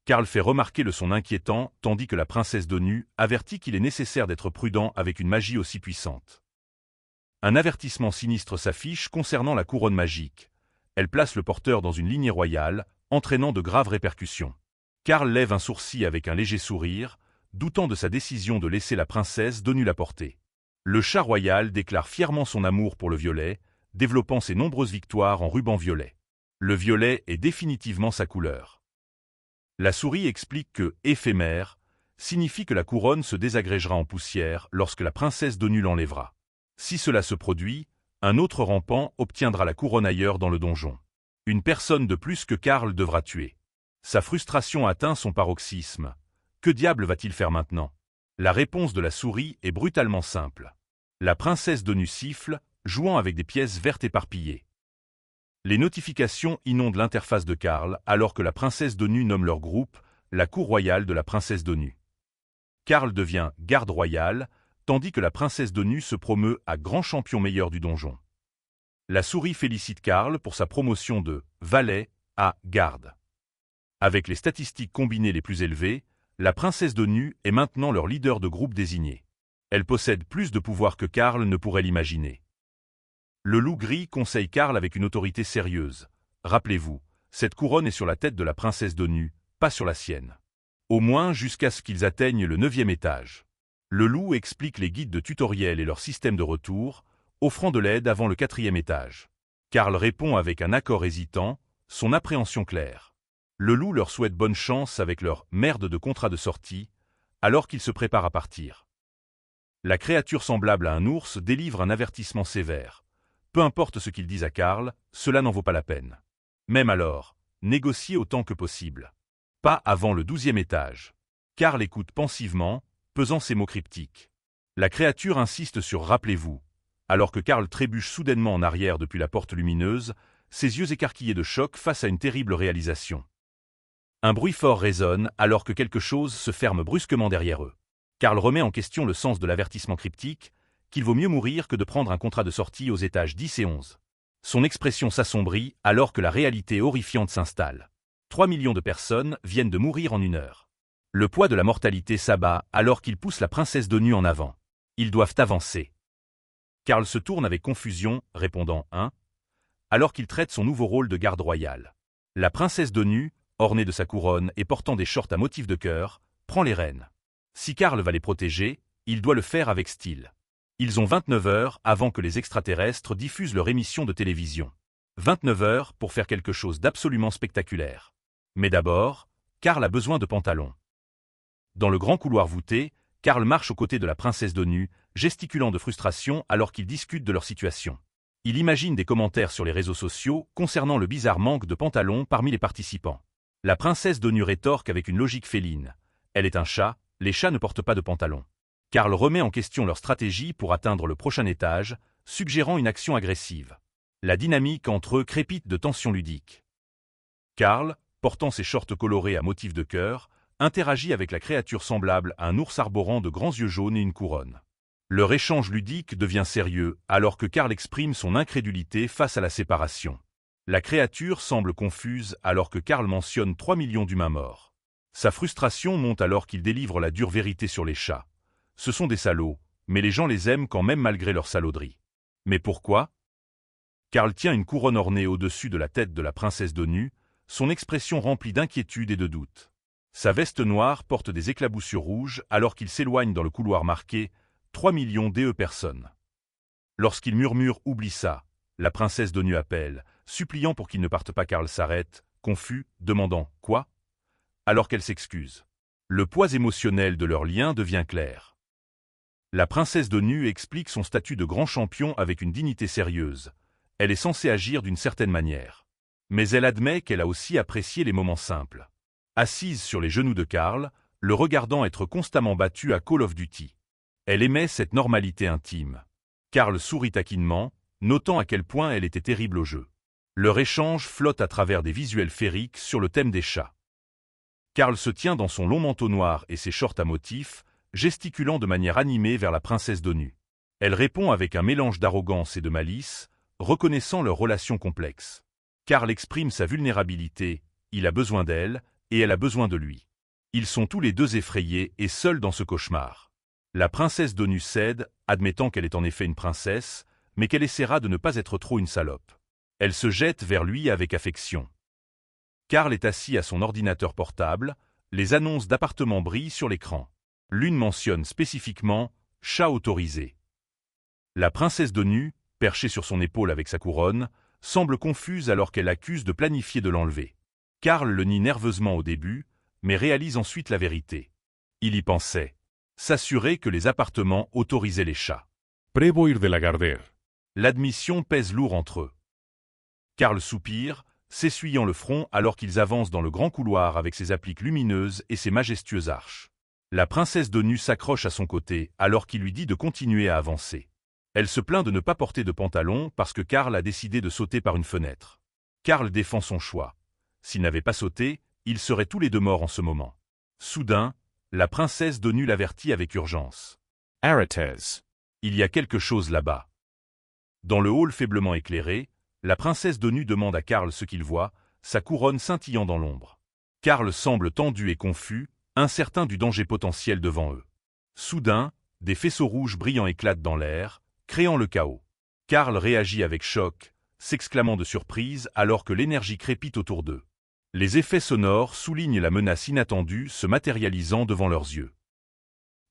Karl fait remarquer le son inquiétant, tandis que la princesse d'ONU avertit qu'il est nécessaire d'être prudent avec une magie aussi puissante. Un avertissement sinistre s'affiche concernant la couronne magique. Elle place le porteur dans une lignée royale, entraînant de graves répercussions. Karl lève un sourcil avec un léger sourire, doutant de sa décision de laisser la princesse d'ONU la porter. Le chat royal déclare fièrement son amour pour le violet, développant ses nombreuses victoires en ruban violet. Le violet est définitivement sa couleur. La souris explique que « éphémère » signifie que la couronne se désagrégera en poussière lorsque la princesse d'ONU l'enlèvera. Si cela se produit, un autre rampant obtiendra la couronne ailleurs dans le donjon. Une personne de plus que Karl devra tuer. Sa frustration atteint son paroxysme. Que diable va-t-il faire maintenant? La réponse de la souris est brutalement simple. La princesse d'ONU siffle, jouant avec des pièces vertes éparpillées. Les notifications inondent l'interface de Karl alors que la princesse d'ONU nomme leur groupe la cour royale de la princesse d'ONU. Karl devient garde royale, tandis que la princesse d'ONU se promeut à grand champion meilleur du donjon. La souris félicite Karl pour sa promotion de valet à garde. Avec les statistiques combinées les plus élevées, la princesse d'ONU est maintenant leur leader de groupe désigné. Elle possède plus de pouvoir que Karl ne pourrait l'imaginer. Le loup gris conseille Karl avec une autorité sérieuse. Rappelez-vous, cette couronne est sur la tête de la princesse d'ONU, pas sur la sienne. Au moins jusqu'à ce qu'ils atteignent le 9e étage. Le loup explique les guides de tutoriel et leur système de retour, offrant de l'aide avant le 4e étage. Karl répond avec un accord hésitant, son appréhension claire. Le loup leur souhaite bonne chance avec leur merde de contrat de sortie, alors qu'ils se préparent à partir. La créature semblable à un ours délivre un avertissement sévère. Peu importe ce qu'ils disent à Karl, cela n'en vaut pas la peine. Même alors, négociez autant que possible. Pas avant le 12e étage. Karl écoute pensivement, pesant ses mots cryptiques. La créature insiste sur « rappelez-vous », alors que Karl trébuche soudainement en arrière depuis la porte lumineuse, ses yeux écarquillés de choc face à une terrible réalisation. Un bruit fort résonne alors que quelque chose se ferme brusquement derrière eux. Karl remet en question le sens de l'avertissement cryptique, qu'il vaut mieux mourir que de prendre un contrat de sortie aux étages 10 et 11. Son expression s'assombrit alors que la réalité horrifiante s'installe. 3 millions de personnes viennent de mourir en 1 heure. Le poids de la mortalité s'abat alors qu'ils poussent la princesse d'ONU en avant. Ils doivent avancer. Karl se tourne avec confusion, répondant « Hein ?» alors qu'il traite son nouveau rôle de garde royale. La princesse d'ONU, ornée de sa couronne et portant des shorts à motif de cœur, prend les rênes. Si Karl va les protéger, il doit le faire avec style. Ils ont 29 heures avant que les extraterrestres diffusent leur émission de télévision. 29 heures pour faire quelque chose d'absolument spectaculaire. Mais d'abord, Karl a besoin de pantalons. Dans le grand couloir voûté, Karl marche aux côtés de la princesse d'ONU, gesticulant de frustration alors qu'ils discutent de leur situation. Il imagine des commentaires sur les réseaux sociaux concernant le bizarre manque de pantalons parmi les participants. La princesse d'ONU rétorque avec une logique féline. Elle est un chat, les chats ne portent pas de pantalons. Karl remet en question leur stratégie pour atteindre le prochain étage, suggérant une action agressive. La dynamique entre eux crépite de tension ludique. Karl, portant ses shorts colorés à motif de cœur, interagit avec la créature semblable à un ours arborant de grands yeux jaunes et une couronne. Leur échange ludique devient sérieux alors que Karl exprime son incrédulité face à la séparation. La créature semble confuse alors que Karl mentionne 3 millions d'humains morts. Sa frustration monte alors qu'il délivre la dure vérité sur les chats. Ce sont des salauds, mais les gens les aiment quand même malgré leur salauderie. Mais pourquoi? Karl tient une couronne ornée au-dessus de la tête de la princesse d'ONU, son expression remplie d'inquiétude et de doute. Sa veste noire porte des éclaboussures rouges alors qu'il s'éloigne dans le couloir marqué « 3 millions de personnes ». Lorsqu'il murmure « Oublie ça », la princesse d'ONU appelle, suppliant pour qu'il ne parte pas. Karl s'arrête, confus, demandant « Quoi ?» alors qu'elle s'excuse. Le poids émotionnel de leur lien devient clair. La princesse d'ONU explique son statut de grand champion avec une dignité sérieuse. Elle est censée agir d'une certaine manière. Mais elle admet qu'elle a aussi apprécié les moments simples. Assise sur les genoux de Karl, le regardant être constamment battu à Call of Duty. Elle aimait cette normalité intime. Karl sourit taquinement, notant à quel point elle était terrible au jeu. Leur échange flotte à travers des visuels féeriques sur le thème des chats. Karl se tient dans son long manteau noir et ses shorts à motifs, gesticulant de manière animée vers la princesse d'ONU. Elle répond avec un mélange d'arrogance et de malice, reconnaissant leur relation complexe. Karl exprime sa vulnérabilité, il a besoin d'elle, et elle a besoin de lui. Ils sont tous les deux effrayés et seuls dans ce cauchemar. La princesse d'ONU cède, admettant qu'elle est en effet une princesse, mais qu'elle essaiera de ne pas être trop une salope. Elle se jette vers lui avec affection. Karl est assis à son ordinateur portable, les annonces d'appartements brillent sur l'écran. L'une mentionne spécifiquement « chat autorisé ». La princesse d'ONU, perchée sur son épaule avec sa couronne, semble confuse alors qu'elle accuse de planifier de l'enlever. Karl le nie nerveusement au début, mais réalise ensuite la vérité. Il y pensait. S'assurer que les appartements autorisaient les chats.
Pruebo ir de Lagardère.
L'admission pèse lourd entre eux. Karl soupire, s'essuyant le front alors qu'ils avancent dans le grand couloir avec ses appliques lumineuses et ses majestueuses arches. La princesse d'ONU s'accroche à son côté alors qu'il lui dit de continuer à avancer. Elle se plaint de ne pas porter de pantalon parce que Karl a décidé de sauter par une fenêtre. Karl défend son choix. S'il n'avait pas sauté, ils seraient tous les deux morts en ce moment. Soudain, la princesse d'ONU l'avertit avec urgence.
« Arrêtez.
Il y a quelque chose là-bas. » Dans le hall faiblement éclairé, la princesse d'ONU demande à Karl ce qu'il voit, sa couronne scintillant dans l'ombre. Karl semble tendu et confus, incertain du danger potentiel devant eux. Soudain, des faisceaux rouges brillants éclatent dans l'air, créant le chaos. Karl réagit avec choc, s'exclamant de surprise alors que l'énergie crépite autour d'eux. Les effets sonores soulignent la menace inattendue se matérialisant devant leurs yeux.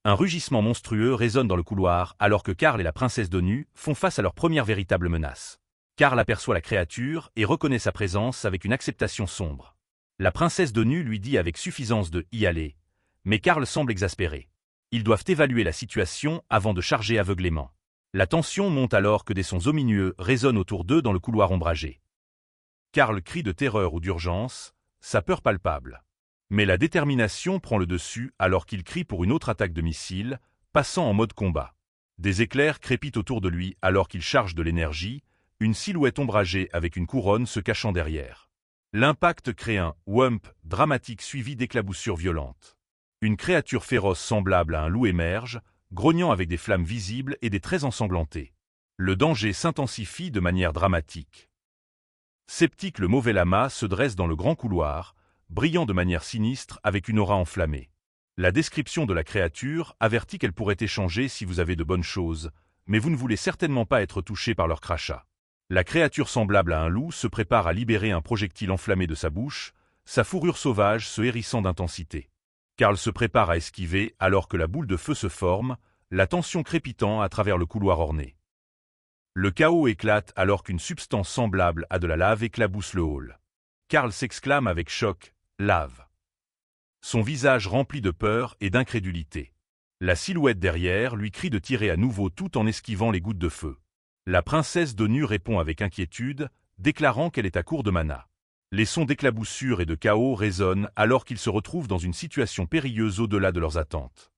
Un rugissement monstrueux résonne dans le couloir alors que Karl et la princesse d'ONU font face à leur première véritable menace. Karl aperçoit la créature et reconnaît sa présence avec une acceptation sombre. La princesse d'ONU lui dit avec suffisance de y aller, mais Karl semble exaspéré. Ils doivent évaluer la situation avant de charger aveuglément. La tension monte alors que des sons omineux résonnent autour d'eux dans le couloir ombragé. Karl crie de terreur ou d'urgence, sa peur palpable. Mais la détermination prend le dessus alors qu'il crie pour une autre attaque de missiles, passant en mode combat. Des éclairs crépitent autour de lui alors qu'il charge de l'énergie, une silhouette ombragée avec une couronne se cachant derrière. L'impact crée un « whump » dramatique suivi d'éclaboussures violentes. Une créature féroce semblable à un loup émerge, grognant avec des flammes visibles et des traits ensanglantés. Le danger s'intensifie de manière dramatique. Sceptique le mauvais lama se dresse dans le grand couloir, brillant de manière sinistre avec une aura enflammée. La description de la créature avertit qu'elle pourrait échanger si vous avez de bonnes choses, mais vous ne voulez certainement pas être touché par leur crachat. La créature semblable à un loup se prépare à libérer un projectile enflammé de sa bouche, sa fourrure sauvage se hérissant d'intensité. Karl se prépare à esquiver alors que la boule de feu se forme, la tension crépitant à travers le couloir orné. Le chaos éclate alors qu'une substance semblable à de la lave éclabousse le hall. Karl s'exclame avec choc « Lave ». Son visage rempli de peur et d'incrédulité. La silhouette derrière lui crie de tirer à nouveau tout en esquivant les gouttes de feu. La princesse d'ONU répond avec inquiétude, déclarant qu'elle est à court de mana. Les sons d'éclaboussure et de chaos résonnent alors qu'ils se retrouvent dans une situation périlleuse au-delà de leurs attentes.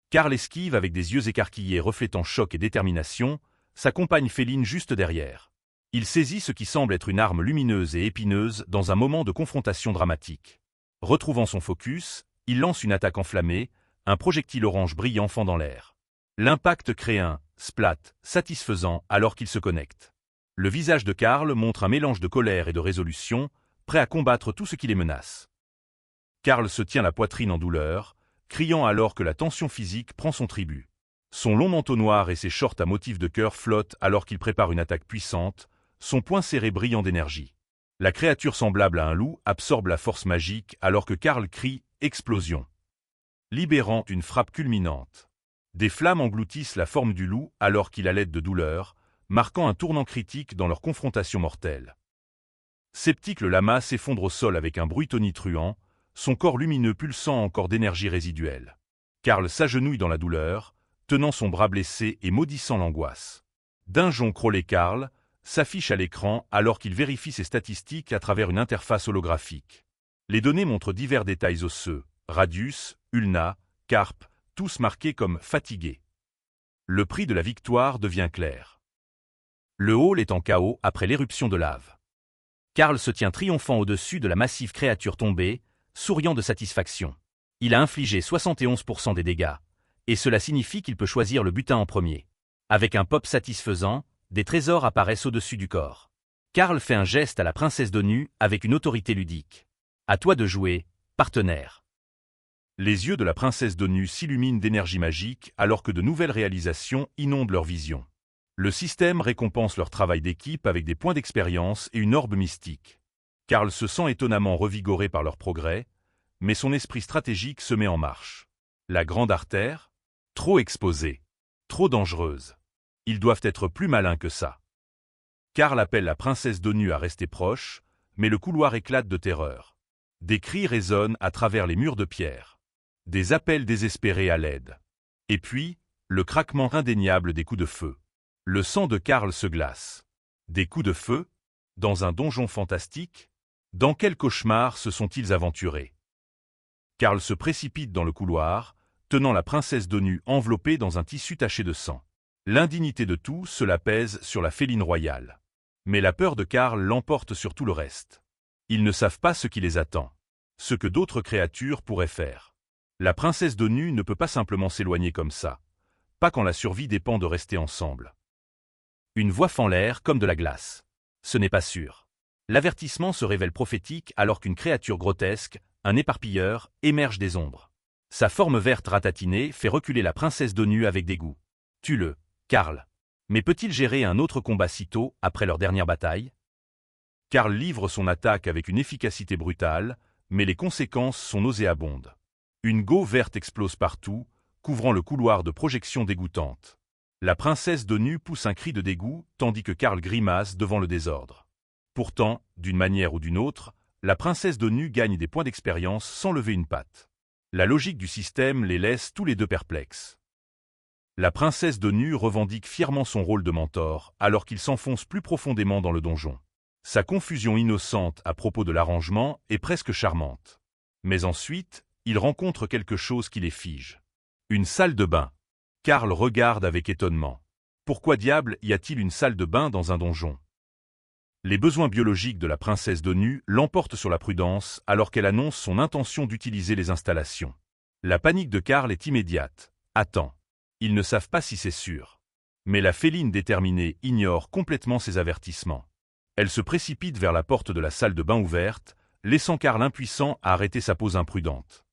Karl esquive avec des yeux écarquillés reflétant choc et détermination, sa compagne féline juste derrière. Il saisit ce qui semble être une arme lumineuse et épineuse dans un moment de confrontation dramatique. Retrouvant son focus, il lance une attaque enflammée, un projectile orange brillant fend dans l'air. L'impact crée un « splat » satisfaisant alors qu'ils se connectent. Le visage de Karl montre un mélange de colère et de résolution, prêt à combattre tout ce qui les menace. Karl se tient la poitrine en douleur, criant alors que la tension physique prend son tribut. Son long manteau noir et ses shorts à motif de cœur flottent alors qu'il prépare une attaque puissante, son poing serré brillant d'énergie. La créature semblable à un loup absorbe la force magique alors que Karl crie « Explosion !», libérant une frappe culminante. Des flammes engloutissent la forme du loup alors qu'il halète de douleur, marquant un tournant critique dans leur confrontation mortelle. Sceptique, le lama s'effondre au sol avec un bruit tonitruant, son corps lumineux pulsant encore d'énergie résiduelle. Karl s'agenouille dans la douleur, tenant son bras blessé et maudissant l'angoisse. Dinjon Crowley Karl s'affiche à l'écran alors qu'il vérifie ses statistiques à travers une interface holographique. Les données montrent divers détails osseux, radius, ulna, carpe, tous marqués comme fatigués. Le prix de la victoire devient clair. Le hall est en chaos après l'éruption de lave. Karl se tient triomphant au-dessus de la massive créature tombée, souriant de satisfaction. Il a infligé 71% des dégâts, et cela signifie qu'il peut choisir le butin en premier. Avec un pop satisfaisant, des trésors apparaissent au-dessus du corps. Karl fait un geste à la princesse d'ONU avec une autorité ludique.
À toi de jouer, partenaire.
Les yeux de la princesse d'ONU s'illuminent d'énergie magique alors que de nouvelles réalisations inondent leur vision. Le système récompense leur travail d'équipe avec des points d'expérience et une orbe mystique. Karl se sent étonnamment revigoré par leur progrès, mais son esprit stratégique se met en marche. La grande artère, trop exposée, trop dangereuse. Ils doivent être plus malins que ça. Karl appelle la princesse d'ONU à rester proche, mais le couloir éclate de terreur. Des cris résonnent à travers les murs de pierre. Des appels désespérés à l'aide. Et puis, le craquement indéniable des coups de feu. Le sang de Karl se glace. Des coups de feu? Dans un donjon fantastique? Dans quel cauchemar se sont-ils aventurés? Karl se précipite dans le couloir, tenant la princesse d'ONU enveloppée dans un tissu taché de sang. L'indignité de tout cela pèse sur la féline royale. Mais la peur de Karl l'emporte sur tout le reste. Ils ne savent pas ce qui les attend. Ce que d'autres créatures pourraient faire. La princesse d'ONU ne peut pas simplement s'éloigner comme ça. Pas quand la survie dépend de rester ensemble. Une voix fend l'air comme de la glace. Ce n'est pas sûr. L'avertissement se révèle prophétique alors qu'une créature grotesque, un éparpilleur, émerge des ombres. Sa forme verte ratatinée fait reculer la princesse d'ONU avec dégoût. Tue-le, Karl. Mais peut-il gérer un autre combat si tôt après leur dernière bataille? Karl livre son attaque avec une efficacité brutale, mais les conséquences sont nauséabondes. Une gaue verte explose partout, couvrant le couloir de projections dégoûtantes. La princesse d'ONU pousse un cri de dégoût, tandis que Karl grimace devant le désordre. Pourtant, d'une manière ou d'une autre, la princesse d'ONU gagne des points d'expérience sans lever une patte. La logique du système les laisse tous les deux perplexes. La princesse d'ONU revendique fièrement son rôle de mentor, alors qu'il s'enfonce plus profondément dans le donjon. Sa confusion innocente à propos de l'arrangement est presque charmante. Mais ensuite, il rencontre quelque chose qui les fige. Une salle de bain. Karl regarde avec étonnement. Pourquoi diable y a-t-il une salle de bain dans un donjon? Les besoins biologiques de la princesse d'ONU l'emportent sur la prudence alors qu'elle annonce son intention d'utiliser les installations. La panique de Karl est immédiate. Attends. Ils ne savent pas si c'est sûr. Mais la féline déterminée ignore complètement ces avertissements. Elle se précipite vers la porte de la salle de bain ouverte, laissant Karl impuissant à arrêter sa pose imprudente.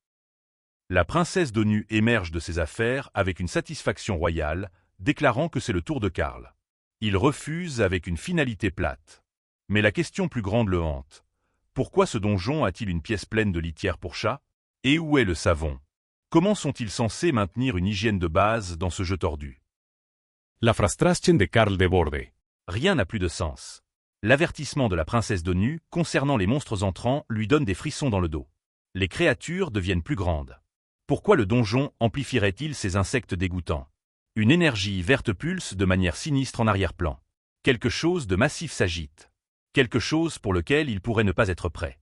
La princesse d'ONU émerge de ses affaires avec une satisfaction royale, déclarant que c'est le tour de Karl. Il refuse avec une finalité plate. Mais la question plus grande le hante. Pourquoi ce donjon a-t-il une pièce pleine de litières pour chats? Et où est le savon? Comment sont-ils censés maintenir une hygiène de base dans ce jeu tordu?
La frustration de Karl déborde.
Rien n'a plus de sens. L'avertissement de la princesse d'ONU concernant les monstres entrants lui donne des frissons dans le dos. Les créatures deviennent plus grandes. Pourquoi le donjon amplifierait-il ces insectes dégoûtants? Une énergie verte pulse de manière sinistre en arrière-plan. Quelque chose de massif s'agite. Quelque chose pour lequel il pourrait ne pas être prêt.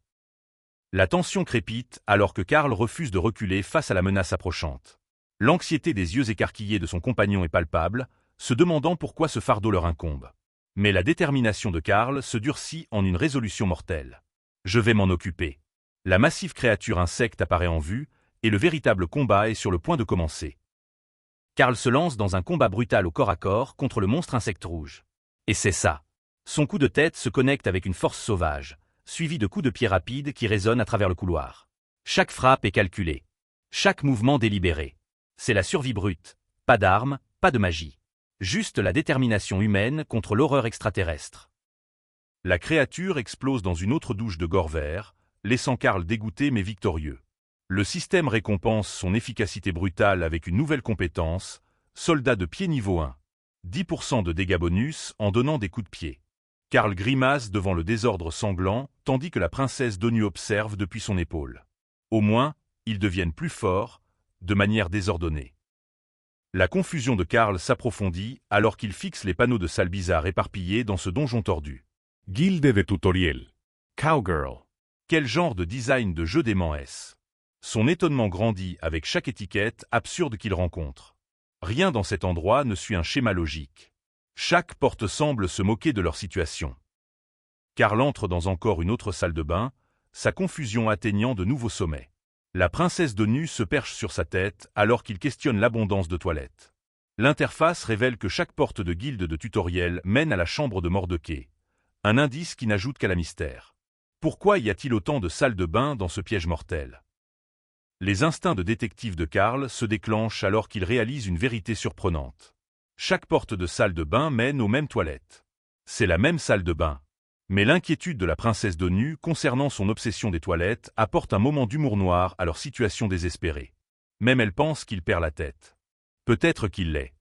La tension crépite alors que Karl refuse de reculer face à la menace approchante. L'anxiété des yeux écarquillés de son compagnon est palpable, se demandant pourquoi ce fardeau leur incombe. Mais la détermination de Karl se durcit en une résolution mortelle. Je vais m'en occuper. La massive créature insecte apparaît en vue, et le véritable combat est sur le point de commencer. Karl se lance dans un combat brutal au corps à corps contre le monstre insecte rouge. Et c'est ça. Son coup de tête se connecte avec une force sauvage, suivi de coups de pied rapides qui résonnent à travers le couloir. Chaque frappe est calculée. Chaque mouvement délibéré. C'est la survie brute. Pas d'armes, pas de magie. Juste la détermination humaine contre l'horreur extraterrestre. La créature explose dans une autre douche de gore vert, laissant Karl dégoûté mais victorieux. Le système récompense son efficacité brutale avec une nouvelle compétence, soldat de pied niveau 1. 10% de dégâts bonus en donnant des coups de pied. Karl grimace devant le désordre sanglant, tandis que la princesse d'ONU observe depuis son épaule. Au moins, ils deviennent plus forts, de manière désordonnée. La confusion de Karl s'approfondit alors qu'il fixe les panneaux de salles bizarres éparpillés dans ce donjon tordu.
Guilde de tutoriel. Cowgirl.
Quel genre de design de jeu d'aimant est-ce? Son étonnement grandit avec chaque étiquette absurde qu'il rencontre. Rien dans cet endroit ne suit un schéma logique. Chaque porte semble se moquer de leur situation. Karl entre dans encore une autre salle de bain, sa confusion atteignant de nouveaux sommets. La princesse d'ONU se perche sur sa tête alors qu'il questionne l'abondance de toilettes. L'interface révèle que chaque porte de guilde de tutoriel mène à la chambre de Mordecai. Un indice qui n'ajoute qu'à la mystère. Pourquoi y a-t-il autant de salles de bain dans ce piège mortel? Les instincts de détective de Carl se déclenchent alors qu'il réalise une vérité surprenante. Chaque porte de salle de bain mène aux mêmes toilettes. C'est la même salle de bain. Mais l'inquiétude de la princesse d'ONU concernant son obsession des toilettes apporte un moment d'humour noir à leur situation désespérée. Même elle pense qu'il perd la tête. Peut-être qu'il l'est.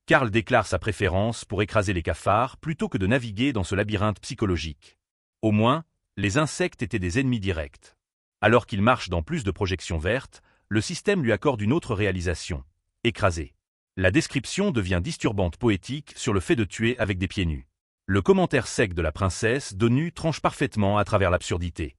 Carl déclare sa préférence pour écraser les cafards plutôt que de naviguer dans ce labyrinthe psychologique. Au moins, les insectes étaient des ennemis directs. Alors qu'il marche dans plus de projections vertes, le système lui accorde une autre réalisation. Écraser. La description devient disturbante poétique sur le fait de tuer avec des pieds nus. Le commentaire sec de la princesse d'ONU tranche parfaitement à travers l'absurdité.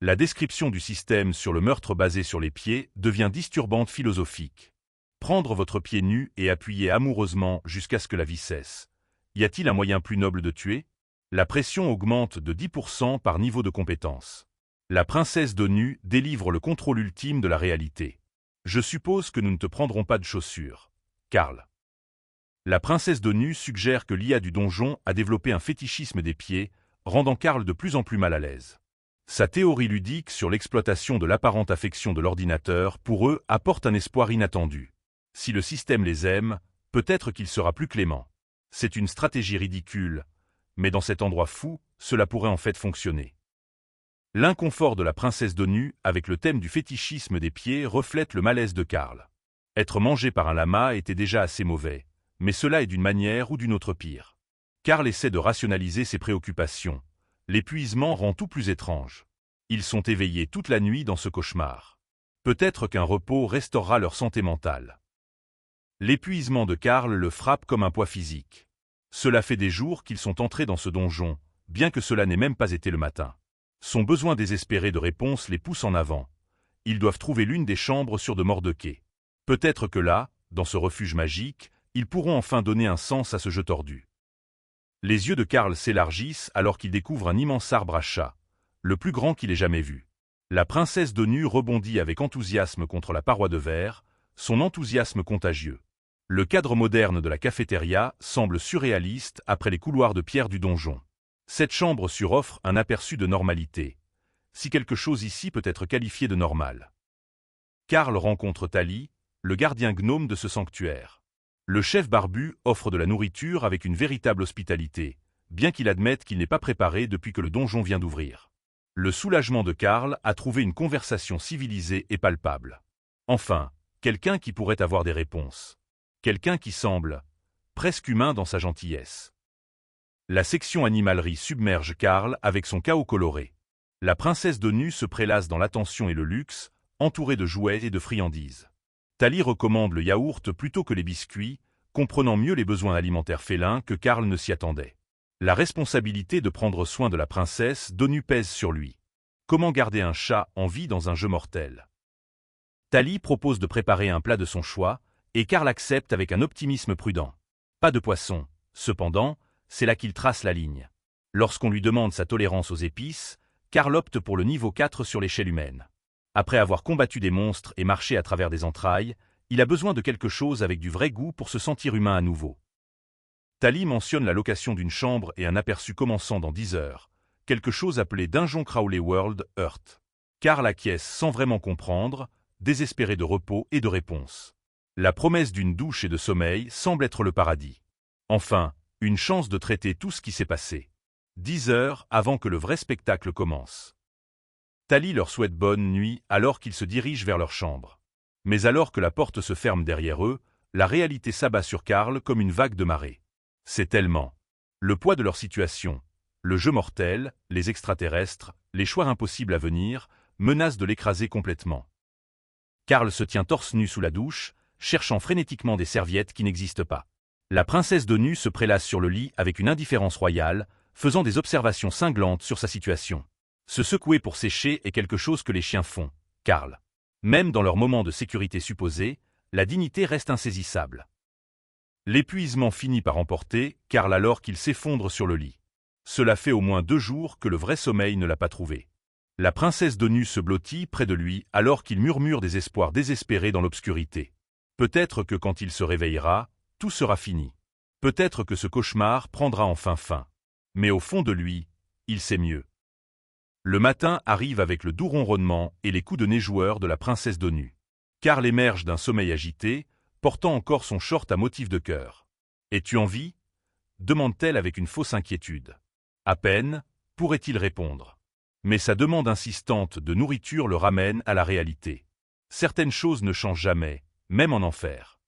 La description du système sur le meurtre basé sur les pieds devient disturbante philosophique. Prendre votre pied nu et appuyer amoureusement jusqu'à ce que la vie cesse. Y a-t-il un moyen plus noble de tuer? La pression augmente de 10% par niveau de compétence. La princesse d'ONU délivre le contrôle ultime de la réalité. Je suppose que nous ne te prendrons pas de chaussures. Carl. La princesse d'ONU suggère que l'IA du donjon a développé un fétichisme des pieds, rendant Carl de plus en plus mal à l'aise. Sa théorie ludique sur l'exploitation de l'apparente affection de l'ordinateur, pour eux, apporte un espoir inattendu. Si le système les aime, peut-être qu'il sera plus clément. C'est une stratégie ridicule, mais dans cet endroit fou, cela pourrait en fait fonctionner. L'inconfort de la princesse d'ONU avec le thème du fétichisme des pieds reflète le malaise de Carl. Être mangé par un lama était déjà assez mauvais, mais cela est d'une manière ou d'une autre pire. Carl essaie de rationaliser ses préoccupations. L'épuisement rend tout plus étrange. Ils sont éveillés toute la nuit dans ce cauchemar. Peut-être qu'un repos restaurera leur santé mentale. L'épuisement de Carl le frappe comme un poids physique. Cela fait des jours qu'ils sont entrés dans ce donjon, bien que cela n'ait même pas été le matin. Son besoin désespéré de réponse les pousse en avant. Ils doivent trouver l'une des chambres sur de Mordequai. Peut-être que là, dans ce refuge magique, ils pourront enfin donner un sens à ce jeu tordu. Les yeux de Carl s'élargissent alors qu'il découvre un immense arbre à chat, le plus grand qu'il ait jamais vu. La princesse d'ONU rebondit avec enthousiasme contre la paroi de verre, son enthousiasme contagieux. Le cadre moderne de la cafétéria semble surréaliste après les couloirs de pierre du donjon. Cette chambre suroffre un aperçu de normalité, si quelque chose ici peut être qualifié de normal. Carl rencontre Tali, le gardien gnome de ce sanctuaire. Le chef barbu offre de la nourriture avec une véritable hospitalité, bien qu'il admette qu'il n'est pas préparé depuis que le donjon vient d'ouvrir. Le soulagement de Carl a trouvé une conversation civilisée et palpable. Enfin, quelqu'un qui pourrait avoir des réponses. Quelqu'un qui semble presque humain dans sa gentillesse. La section animalerie submerge Carl avec son chaos coloré. La princesse d'ONU se prélasse dans l'attention et le luxe, entourée de jouets et de friandises. Tali recommande le yaourt plutôt que les biscuits, comprenant mieux les besoins alimentaires félins que Carl ne s'y attendait. La responsabilité de prendre soin de la princesse d'ONU pèse sur lui. Comment garder un chat en vie dans un jeu mortel? Tali propose de préparer un plat de son choix, et Carl accepte avec un optimisme prudent. Pas de poisson. Cependant, c'est là qu'il trace la ligne. Lorsqu'on lui demande sa tolérance aux épices, Carl opte pour le niveau 4 sur l'échelle humaine. Après avoir combattu des monstres et marché à travers des entrailles, il a besoin de quelque chose avec du vrai goût pour se sentir humain à nouveau. Tali mentionne la location d'une chambre et un aperçu commençant dans 10 heures, quelque chose appelé Dungeon Crawler World Earth. Carl acquiesce sans vraiment comprendre, désespéré de repos et de réponse. La promesse d'une douche et de sommeil semble être le paradis. Enfin, une chance de traiter tout ce qui s'est passé. 10 heures avant que le vrai spectacle commence. Tali leur souhaite bonne nuit alors qu'ils se dirigent vers leur chambre. Mais alors que la porte se ferme derrière eux, la réalité s'abat sur Carl comme une vague de marée. C'est tellement. Le poids de leur situation, le jeu mortel, les extraterrestres, les choix impossibles à venir, menacent de l'écraser complètement. Carl se tient torse nu sous la douche, cherchant frénétiquement des serviettes qui n'existent pas. La princesse d'ONU se prélasse sur le lit avec une indifférence royale, faisant des observations cinglantes sur sa situation. Se secouer pour sécher est quelque chose que les chiens font, Carl. Même dans leurs moments de sécurité supposés, la dignité reste insaisissable. L'épuisement finit par emporter Carl alors qu'il s'effondre sur le lit. Cela fait au moins 2 jours que le vrai sommeil ne l'a pas trouvé. La princesse d'ONU se blottit près de lui alors qu'il murmure des espoirs désespérés dans l'obscurité. Peut-être que quand il se réveillera, tout sera fini. Peut-être que ce cauchemar prendra enfin fin. Mais au fond de lui, il sait mieux. Le matin arrive avec le doux ronronnement et les coups de nez joueurs de la princesse d'ONU. Carl émerge d'un sommeil agité, portant encore son short à motif de cœur. « Es-tu en vie » demande-t-elle avec une fausse inquiétude. À peine pourrait-il répondre. Mais sa demande insistante de nourriture le ramène à la réalité. Certaines choses ne changent jamais, même en enfer.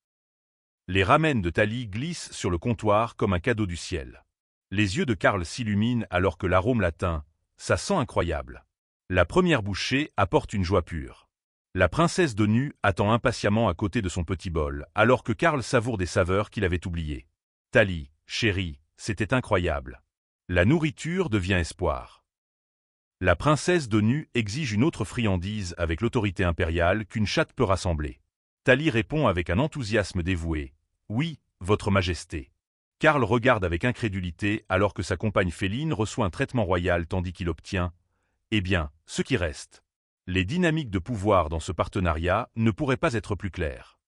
Les ramen de Tali glissent sur le comptoir comme un cadeau du ciel. Les yeux de Carl s'illuminent alors que l'arôme l'atteint. Ça sent incroyable. La première bouchée apporte une joie pure. La princesse d'ONU attend impatiemment à côté de son petit bol, alors que Carl savoure des saveurs qu'il avait oubliées. Tali, chérie, c'était incroyable. La nourriture devient espoir. La princesse d'ONU exige une autre friandise avec l'autorité impériale qu'une chatte peut rassembler. Tali répond avec un enthousiasme dévoué. « Oui, votre majesté. » Carl regarde avec incrédulité alors que sa compagne féline reçoit un traitement royal tandis qu'il obtient, eh bien, ce qui reste. Les dynamiques de pouvoir dans ce partenariat ne pourraient pas être plus claires.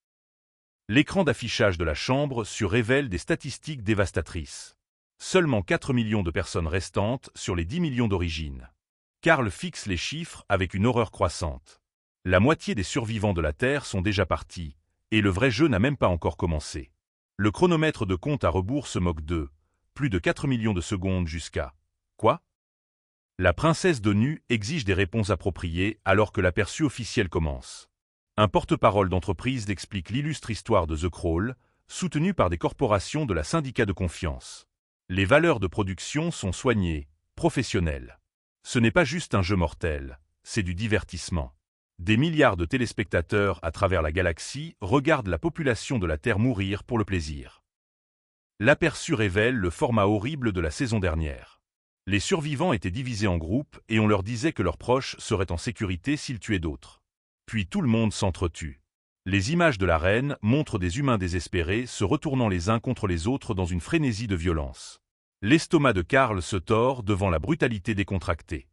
L'écran d'affichage de la chambre révèle des statistiques dévastatrices. Seulement 4 millions de personnes restantes sur les 10 millions d'origine. Carl fixe les chiffres avec une horreur croissante. La moitié des survivants de la Terre sont déjà partis, et le vrai jeu n'a même pas encore commencé. Le chronomètre de compte à rebours se moque d'eux. Plus de 4 millions de secondes jusqu'à... Quoi ? La princesse d'ONU exige des réponses appropriées alors que l'aperçu officiel commence. Un porte-parole d'entreprise explique l'illustre histoire de The Crawl, soutenu par des corporations de la syndicat de confiance. Les valeurs de production sont soignées, professionnelles. Ce n'est pas juste un jeu mortel, c'est du divertissement. Des milliards de téléspectateurs à travers la galaxie regardent la population de la Terre mourir pour le plaisir. L'aperçu révèle le format horrible de la saison dernière. Les survivants étaient divisés en groupes et on leur disait que leurs proches seraient en sécurité s'ils tuaient d'autres. Puis tout le monde s'entretue. Les images de la reine montrent des humains désespérés se retournant les uns contre les autres dans une frénésie de violence. L'estomac de Carl se tord devant la brutalité décontractée.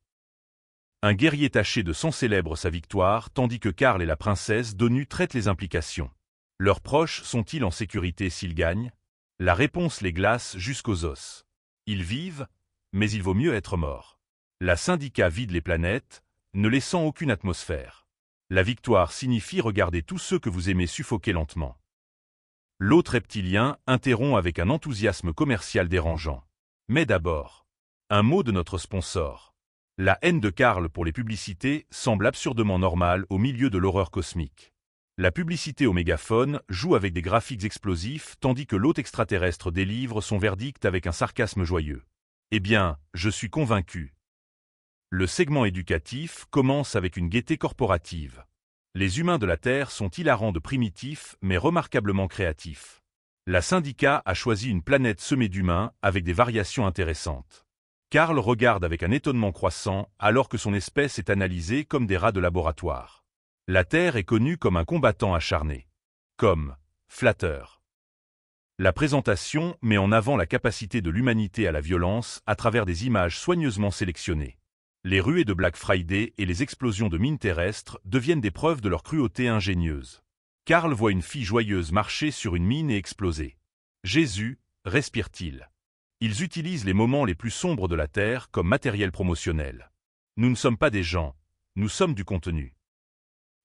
Un guerrier taché de sang célèbre sa victoire tandis que Carl et la princesse d'ONU traitent les implications. Leurs proches sont-ils en sécurité s'ils gagnent? La réponse les glace jusqu'aux os. Ils vivent, mais il vaut mieux être morts. La syndicat vide les planètes, ne laissant aucune atmosphère. La victoire signifie regarder tous ceux que vous aimez suffoquer lentement. L'autre reptilien interrompt avec un enthousiasme commercial dérangeant. Mais d'abord, un mot de notre sponsor. La haine de Carl pour les publicités semble absurdement normale au milieu de l'horreur cosmique. La publicité au mégaphone joue avec des graphiques explosifs tandis que l'hôte extraterrestre délivre son verdict avec un sarcasme joyeux. Eh bien, je suis convaincu. Le segment éducatif commence avec une gaieté corporative. Les humains de la Terre sont hilarants de primitifs mais remarquablement créatifs. La syndicat a choisi une planète semée d'humains avec des variations intéressantes. Carl regarde avec un étonnement croissant alors que son espèce est analysée comme des rats de laboratoire. La Terre est connue comme un combattant acharné. Comme flatteur. La présentation met en avant la capacité de l'humanité à la violence à travers des images soigneusement sélectionnées. Les ruées de Black Friday et les explosions de mines terrestres deviennent des preuves de leur cruauté ingénieuse. Carl voit une fille joyeuse marcher sur une mine et exploser. Jésus, respire-t-il. Ils utilisent les moments les plus sombres de la Terre comme matériel promotionnel. Nous ne sommes pas des gens, nous sommes du contenu.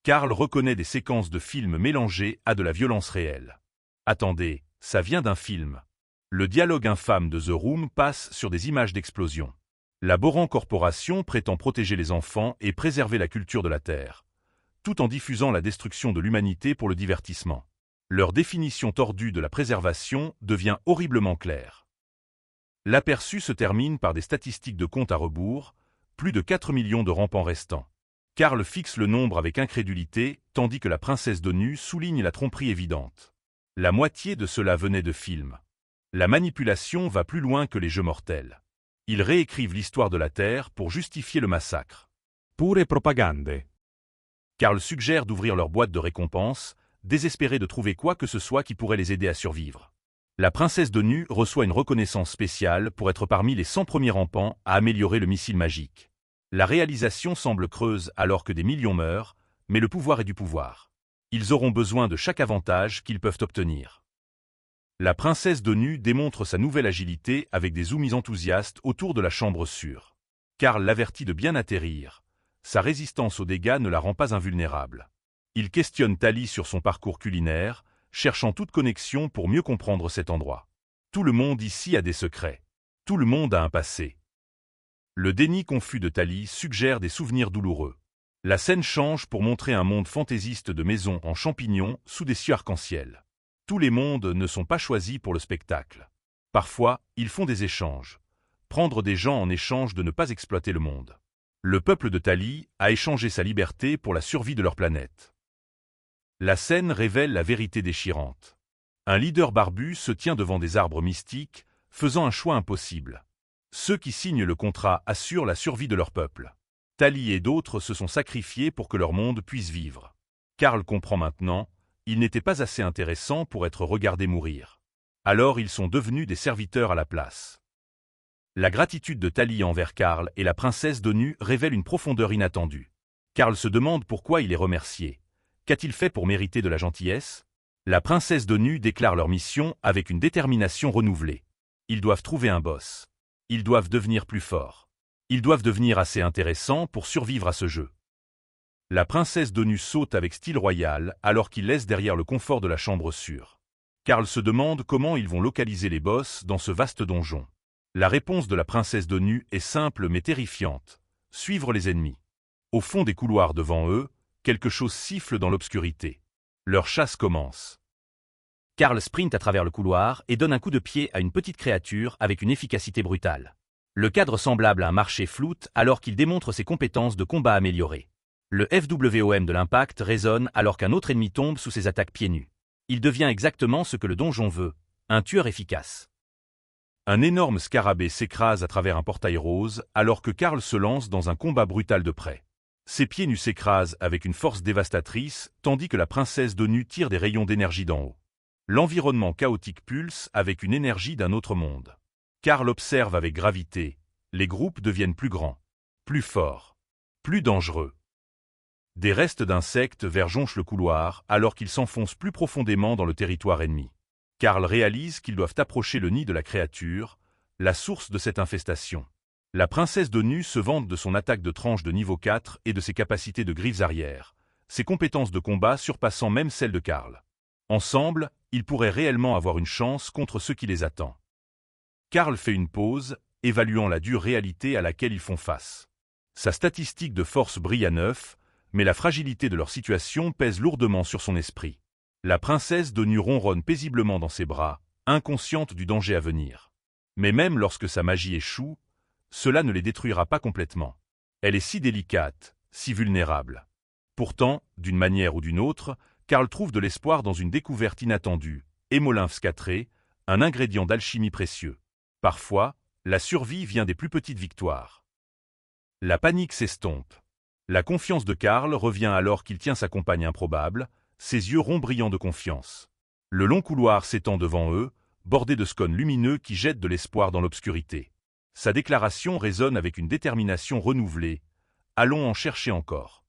Carl reconnaît des séquences de films mélangées à de la violence réelle. Attendez, ça vient d'un film. Le dialogue infâme de The Room passe sur des images d'explosion. La Boran Corporation prétend protéger les enfants et préserver la culture de la Terre, tout en diffusant la destruction de l'humanité pour le divertissement. Leur définition tordue de la préservation devient horriblement claire. L'aperçu se termine par des statistiques de compte à rebours, plus de 4 millions de rampants restants. Carl fixe le nombre avec incrédulité, tandis que la princesse d'ONU souligne la tromperie évidente. La moitié de cela venait de films. La manipulation va plus loin que les jeux mortels. Ils réécrivent l'histoire de la Terre pour justifier le massacre.
Pure propagande.
Carl suggère d'ouvrir leur boîte de récompenses, désespérés de trouver quoi que ce soit qui pourrait les aider à survivre. La princesse d'ONU reçoit une reconnaissance spéciale pour être parmi les 100 premiers rampants à améliorer le missile magique. La réalisation semble creuse alors que des millions meurent, mais le pouvoir est du pouvoir. Ils auront besoin de chaque avantage qu'ils peuvent obtenir. La princesse d'ONU démontre sa nouvelle agilité avec des zoomies enthousiastes autour de la chambre sûre. Karl l'avertit de bien atterrir. Sa résistance aux dégâts ne la rend pas invulnérable. Il questionne Tali sur son parcours culinaire, cherchant toute connexion pour mieux comprendre cet endroit. Tout le monde ici a des secrets. Tout le monde a un passé. Le déni confus de Tali suggère des souvenirs douloureux. La scène change pour montrer un monde fantaisiste de maisons en champignons sous des cieux arc-en-ciel. Tous les mondes ne sont pas choisis pour le spectacle. Parfois, ils font des échanges. Prendre des gens en échange de ne pas exploiter le monde. Le peuple de Tali a échangé sa liberté pour la survie de leur planète. La scène révèle la vérité déchirante. Un leader barbu se tient devant des arbres mystiques, faisant un choix impossible. Ceux qui signent le contrat assurent la survie de leur peuple. Tali et d'autres se sont sacrifiés pour que leur monde puisse vivre. Karl comprend maintenant, ils n'étaient pas assez intéressants pour être regardés mourir. Alors ils sont devenus des serviteurs à la place. La gratitude de Tali envers Karl et la princesse d'ONU révèle une profondeur inattendue. Karl se demande pourquoi il est remercié. Qu'a-t-il fait pour mériter de la gentillesse? La princesse d'ONU déclare leur mission avec une détermination renouvelée. Ils doivent trouver un boss. Ils doivent devenir plus forts. Ils doivent devenir assez intéressants pour survivre à ce jeu. La princesse d'ONU saute avec style royal alors qu'ils laissent derrière le confort de la chambre sûre. Karl se demande comment ils vont localiser les boss dans ce vaste donjon. La réponse de la princesse d'ONU est simple mais terrifiante. Suivre les ennemis. Au fond des couloirs devant eux, quelque chose siffle dans l'obscurité. Leur chasse commence.
Karl sprinte à travers le couloir et donne un coup de pied à une petite créature avec une efficacité brutale. Le cadre semblable à un marché floute alors qu'il démontre ses compétences de combat améliorées. Le FWOM de l'impact résonne alors qu'un autre ennemi tombe sous ses attaques pieds nus. Il devient exactement ce que le donjon veut, un tueur efficace.
Un énorme scarabée s'écrase à travers un portail rose alors que Karl se lance dans un combat brutal de près. Ses pieds nus s'écrasent avec une force dévastatrice tandis que la princesse d'ONU tire des rayons d'énergie d'en haut. L'environnement chaotique pulse avec une énergie d'un autre monde. Karl observe avec gravité, les groupes deviennent plus grands, plus forts, plus dangereux. Des restes d'insectes verts jonchent le couloir alors qu'ils s'enfoncent plus profondément dans le territoire ennemi. Karl réalise qu'ils doivent approcher le nid de la créature, la source de cette infestation. La princesse d'ONU se vante de son attaque de tranche de niveau 4 et de ses capacités de griffes arrière, ses compétences de combat surpassant même celles de Karl. Ensemble, ils pourraient réellement avoir une chance contre ceux qui les attendent. Karl fait une pause, évaluant la dure réalité à laquelle ils font face. Sa statistique de force brille à 9, mais la fragilité de leur situation pèse lourdement sur son esprit. La princesse d'ONU ronronne paisiblement dans ses bras, inconsciente du danger à venir. Mais même lorsque sa magie échoue, cela ne les détruira pas complètement. Elle est si délicate, si vulnérable. Pourtant, d'une manière ou d'une autre, Karl trouve de l'espoir dans une découverte inattendue, hémolymphe scatré, un ingrédient d'alchimie précieux. Parfois, la survie vient des plus petites victoires. La panique s'estompe. La confiance de Karl revient alors qu'il tient sa compagne improbable, ses yeux ronds brillants de confiance. Le long couloir s'étend devant eux, bordé de scones lumineux qui jettent de l'espoir dans l'obscurité. Sa déclaration résonne avec une détermination renouvelée. Allons en chercher encore.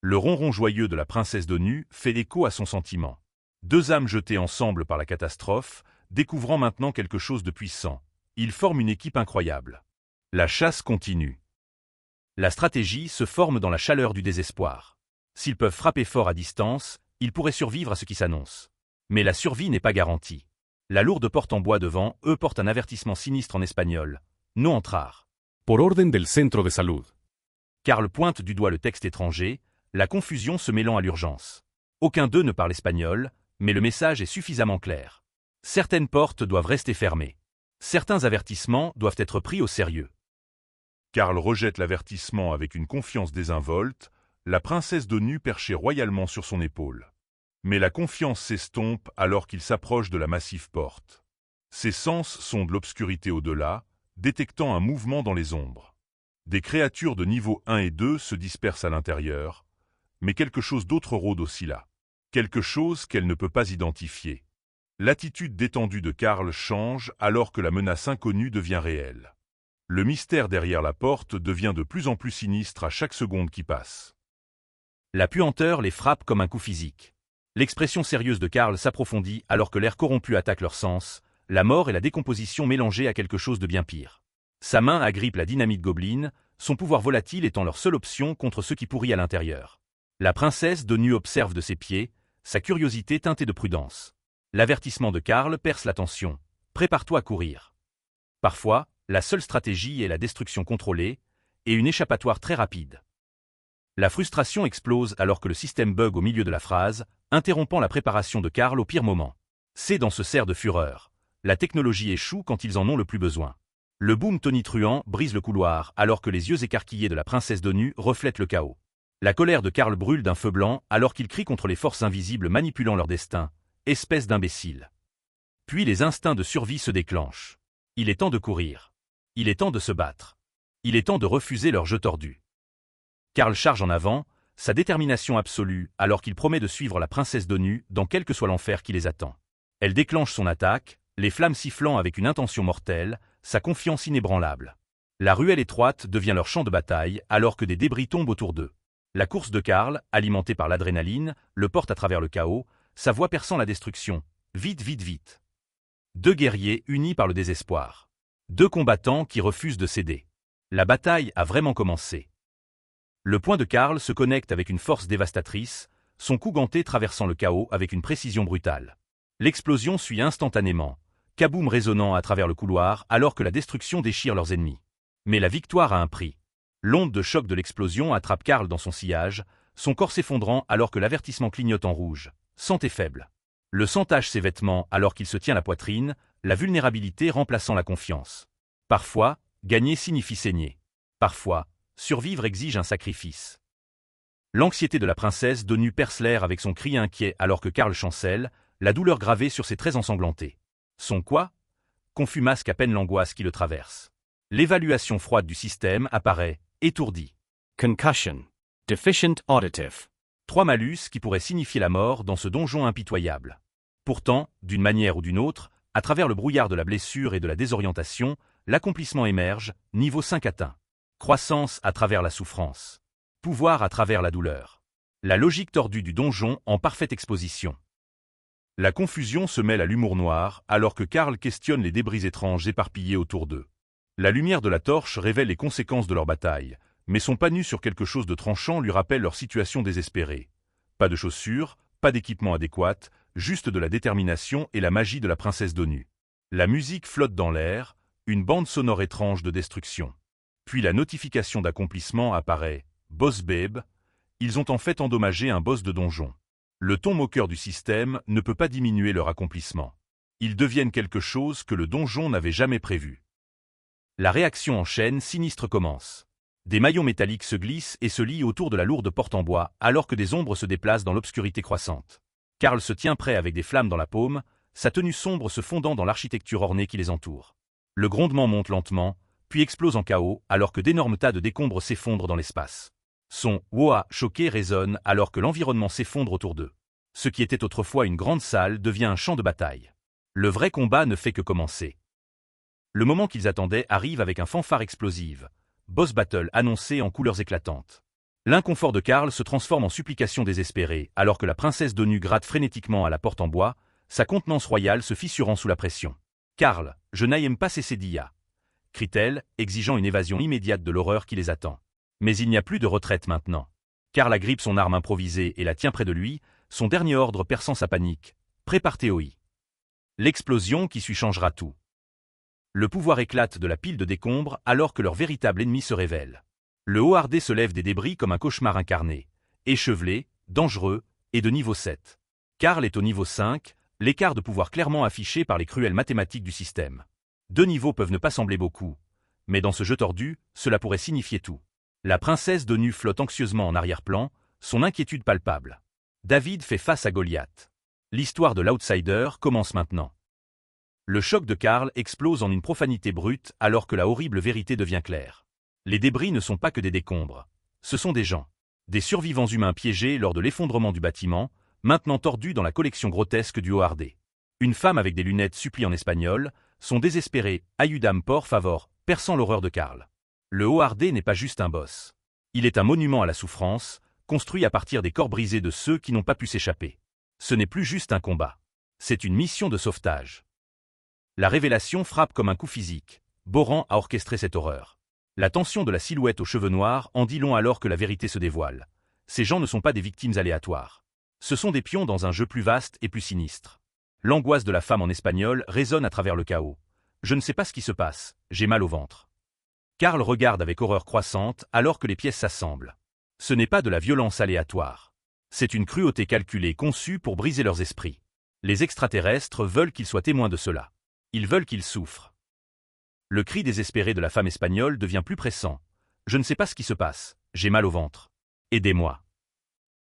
Le ronron joyeux de la princesse d'ONU fait écho à son sentiment. Deux âmes jetées ensemble par la catastrophe, découvrant maintenant quelque chose de puissant. Ils forment une équipe incroyable. La chasse continue. La stratégie se forme dans la chaleur du désespoir. S'ils peuvent frapper fort à distance, ils pourraient survivre à ce qui s'annonce. Mais la survie n'est pas garantie. La lourde porte en bois devant eux porte un avertissement sinistre en espagnol. No entrar.
Por orden del Centro de Salud.
Karl pointe du doigt le texte étranger, la confusion se mêlant à l'urgence. Aucun d'eux ne parle espagnol, mais le message est suffisamment clair. Certaines portes doivent rester fermées. Certains avertissements doivent être pris au sérieux.
Karl rejette l'avertissement avec une confiance désinvolte, la princesse d'ONU perchée royalement sur son épaule. Mais la confiance s'estompe alors qu'il s'approche de la massive porte. Ses sens sondent l'obscurité au-delà, détectant un mouvement dans les ombres. Des créatures de niveau 1 et 2 se dispersent à l'intérieur, mais quelque chose d'autre rôde aussi là. Quelque chose qu'elle ne peut pas identifier. L'attitude détendue de Karl change alors que la menace inconnue devient réelle. Le mystère derrière la porte devient de plus en plus sinistre à chaque seconde qui passe.
La puanteur les frappe comme un coup physique. L'expression sérieuse de Karl s'approfondit alors que l'air corrompu attaque leurs sens, la mort et la décomposition mélangées à quelque chose de bien pire. Sa main agrippe la dynamite gobeline, son pouvoir volatile étant leur seule option contre ce qui pourrit à l'intérieur. La princesse de nu observe de ses pieds, sa curiosité teintée de prudence. L'avertissement de Karl perce la tension. Prépare-toi à courir. Parfois, la seule stratégie est la destruction contrôlée et une échappatoire très rapide. La frustration explose alors que le système bug au milieu de la phrase, interrompant la préparation de Karl au pire moment. C'est dans ce cerf de fureur. La technologie échoue quand ils en ont le plus besoin. Le boom tonitruant brise le couloir alors que les yeux écarquillés de la princesse de nu reflètent le chaos. La colère de Karl brûle d'un feu blanc alors qu'il crie contre les forces invisibles manipulant leur destin. Espèce d'imbécile. Puis les instincts de survie se déclenchent. Il est temps de courir. Il est temps de se battre. Il est temps de refuser leur jeu tordu. Karl charge en avant, sa détermination absolue alors qu'il promet de suivre la princesse de nu dans quel que soit l'enfer qui les attend. Elle déclenche son attaque, les flammes sifflant avec une intention mortelle, sa confiance inébranlable. La ruelle étroite devient leur champ de bataille alors que des débris tombent autour d'eux. La course de Karl, alimentée par l'adrénaline, le porte à travers le chaos, sa voix perçant la destruction. Vite, vite, vite. Deux guerriers unis par le désespoir. Deux combattants qui refusent de céder. La bataille a vraiment commencé. Le poing de Karl se connecte avec une force dévastatrice, son coup ganté traversant le chaos avec une précision brutale. L'explosion suit instantanément, kaboum résonnant à travers le couloir alors que la destruction déchire leurs ennemis. Mais la victoire a un prix. L'onde de choc de l'explosion attrape Karl dans son sillage, son corps s'effondrant alors que l'avertissement clignote en rouge. Santé faible. Le sang tache ses vêtements alors qu'il se tient la poitrine, la vulnérabilité remplaçant la confiance. Parfois, gagner signifie saigner. Parfois, survivre exige un sacrifice. L'anxiété de la princesse de nu perce l'air avec son cri inquiet alors que Karl chancelle, la douleur gravée sur ses traits ensanglantés. Son quoi? Confus masque à peine l'angoisse qui le traverse. L'évaluation froide du système apparaît, étourdie.
Concussion. Deficient auditive.
3 malus qui pourraient signifier la mort dans ce donjon impitoyable. Pourtant, d'une manière ou d'une autre, à travers le brouillard de la blessure et de la désorientation, l'accomplissement émerge, niveau 5 atteint. Croissance à travers la souffrance. Pouvoir à travers la douleur. La logique tordue du donjon en parfaite exposition. La confusion se mêle à l'humour noir alors que Karl questionne les débris étranges éparpillés autour d'eux. La lumière de la torche révèle les conséquences de leur bataille, mais son pas nu sur quelque chose de tranchant lui rappelle leur situation désespérée. Pas de chaussures, pas d'équipement adéquat, juste de la détermination et la magie de la princesse de nu. La musique flotte dans l'air, une bande sonore étrange de destruction. Puis la notification d'accomplissement apparaît. Boss Babe, ils ont en fait endommagé un boss de donjon. Le ton moqueur du système ne peut pas diminuer leur accomplissement. Ils deviennent quelque chose que le donjon n'avait jamais prévu. La réaction en chaîne sinistre commence. Des maillons métalliques se glissent et se lient autour de la lourde porte en bois alors que des ombres se déplacent dans l'obscurité croissante. Karl se tient prêt avec des flammes dans la paume, sa tenue sombre se fondant dans l'architecture ornée qui les entoure. Le grondement monte lentement, puis explose en chaos alors que d'énormes tas de décombres s'effondrent dans l'espace. Son « Woah » choqué résonne alors que l'environnement s'effondre autour d'eux. Ce qui était autrefois une grande salle devient un champ de bataille. Le vrai combat ne fait que commencer. Le moment qu'ils attendaient arrive avec un fanfare explosive. Boss Battle annoncé en couleurs éclatantes. L'inconfort de Karl se transforme en supplication désespérée alors que la princesse de nu gratte frénétiquement à la porte en bois, sa contenance royale se fissurant sous la pression. « Karl, je n'aime pas cesser d'IA » crie-t-elle, exigeant une évasion immédiate de l'horreur qui les attend. Mais il n'y a plus de retraite maintenant. Karl agrippe son arme improvisée et la tient près de lui, son dernier ordre perçant sa panique. « Prépare Théoï. » L'explosion qui suit changera tout. Le pouvoir éclate de la pile de décombres alors que leur véritable ennemi se révèle. Le Howardé se lève des débris comme un cauchemar incarné, échevelé, dangereux et de niveau 7. Karl est au niveau 5, l'écart de pouvoir clairement affiché par les cruelles mathématiques du système. 2 niveaux peuvent ne pas sembler beaucoup, mais dans ce jeu tordu, cela pourrait signifier tout. La princesse de nu flotte anxieusement en arrière-plan, son inquiétude palpable. David fait face à Goliath. L'histoire de l'outsider commence maintenant. Le choc de Karl explose en une profanité brute alors que la horrible vérité devient claire. Les débris ne sont pas que des décombres. Ce sont des gens. Des survivants humains piégés lors de l'effondrement du bâtiment, maintenant tordus dans la collection grotesque du Howardé. Une femme avec des lunettes supplie en espagnol, son désespéré « Ayudam por favor » perçant l'horreur de Karl. Le Howardé n'est pas juste un boss. Il est un monument à la souffrance, construit à partir des corps brisés de ceux qui n'ont pas pu s'échapper. Ce n'est plus juste un combat. C'est une mission de sauvetage. La révélation frappe comme un coup physique. Boran a orchestré cette horreur. La tension de la silhouette aux cheveux noirs en dit long alors que la vérité se dévoile. Ces gens ne sont pas des victimes aléatoires. Ce sont des pions dans un jeu plus vaste et plus sinistre. L'angoisse de la femme en espagnol résonne à travers le chaos. Je ne sais pas ce qui se passe, j'ai mal au ventre. Karl regarde avec horreur croissante alors que les pièces s'assemblent. Ce n'est pas de la violence aléatoire. C'est une cruauté calculée conçue pour briser leurs esprits. Les extraterrestres veulent qu'ils soient témoins de cela. Ils veulent qu'ils souffrent. Le cri désespéré de la femme espagnole devient plus pressant. Je ne sais pas ce qui se passe, j'ai mal au ventre. Aidez-moi.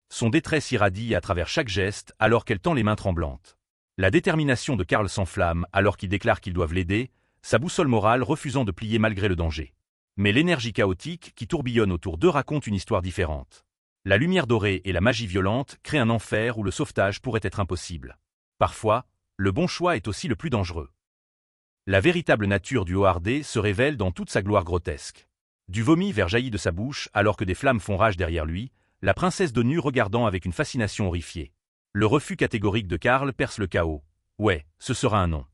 Son détresse irradie à travers chaque geste alors qu'elle tend les mains tremblantes. La détermination de Karl s'enflamme alors qu'ils déclarent qu'ils doivent l'aider, sa boussole morale refusant de plier malgré le danger. Mais l'énergie chaotique qui tourbillonne autour d'eux raconte une histoire différente. La lumière dorée et la magie violente créent un enfer où le sauvetage pourrait être impossible. Parfois, le bon choix est aussi le plus dangereux. La véritable nature du Howardé se révèle dans toute sa gloire grotesque. Du vomi vert jaillit de sa bouche alors que des flammes font rage derrière lui, la princesse de nu regardant avec une fascination horrifiée. Le refus catégorique de Karl perce le chaos. Ouais, ce sera un non.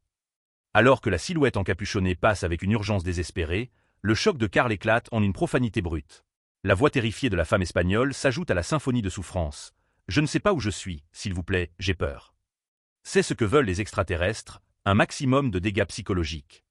Alors que la silhouette encapuchonnée passe avec une urgence désespérée, le choc de Karl éclate en une profanité brute. La voix terrifiée de la femme espagnole s'ajoute à la symphonie de souffrance. Je ne sais pas où je suis, s'il vous plaît, j'ai peur. C'est ce que veulent les extraterrestres, un maximum de dégâts psychologiques.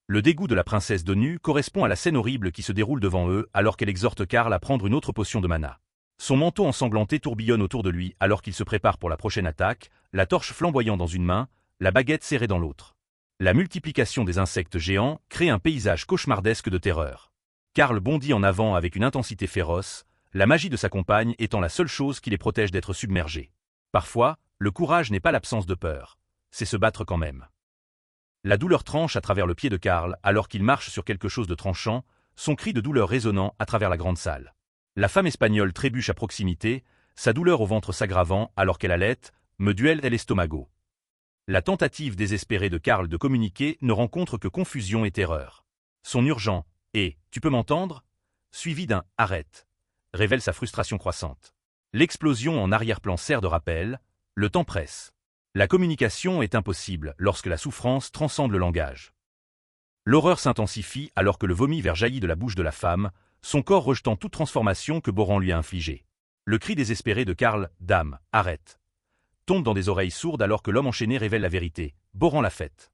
Le dégoût de la princesse de nu correspond à la scène horrible qui se déroule devant eux alors qu'elle exhorte Karl à prendre une autre potion de mana. Son manteau ensanglanté tourbillonne autour de lui alors qu'il se prépare pour la prochaine attaque, la torche flamboyant dans une main, la baguette serrée dans l'autre. La multiplication des insectes géants crée un paysage cauchemardesque de terreur. Karl bondit en avant avec une intensité féroce, la magie de sa compagne étant la seule chose qui les protège d'être submergés. Parfois, le courage n'est pas l'absence de peur, c'est se battre quand même. La douleur tranche à travers le pied de Karl alors qu'il marche sur quelque chose de tranchant, son cri de douleur résonnant à travers la grande salle. La femme espagnole trébuche à proximité, sa douleur au ventre s'aggravant alors qu'elle halète, me duele l'estomago. La tentative désespérée de Karl de communiquer ne rencontre que confusion et terreur. Son urgent « Et, tu peux m'entendre ?» suivi d'un « Arrête » révèle sa frustration croissante. L'explosion en arrière-plan sert de rappel, le temps presse. La communication est impossible lorsque la souffrance transcende le langage. L'horreur s'intensifie alors que le vomi vert jaillit de la bouche de la femme, son corps rejetant toute transformation que Boran lui a infligée. Le cri désespéré de Karl « Dame, arrête !» tombe dans des oreilles sourdes alors que l'homme enchaîné révèle la vérité. Boran l'a faite.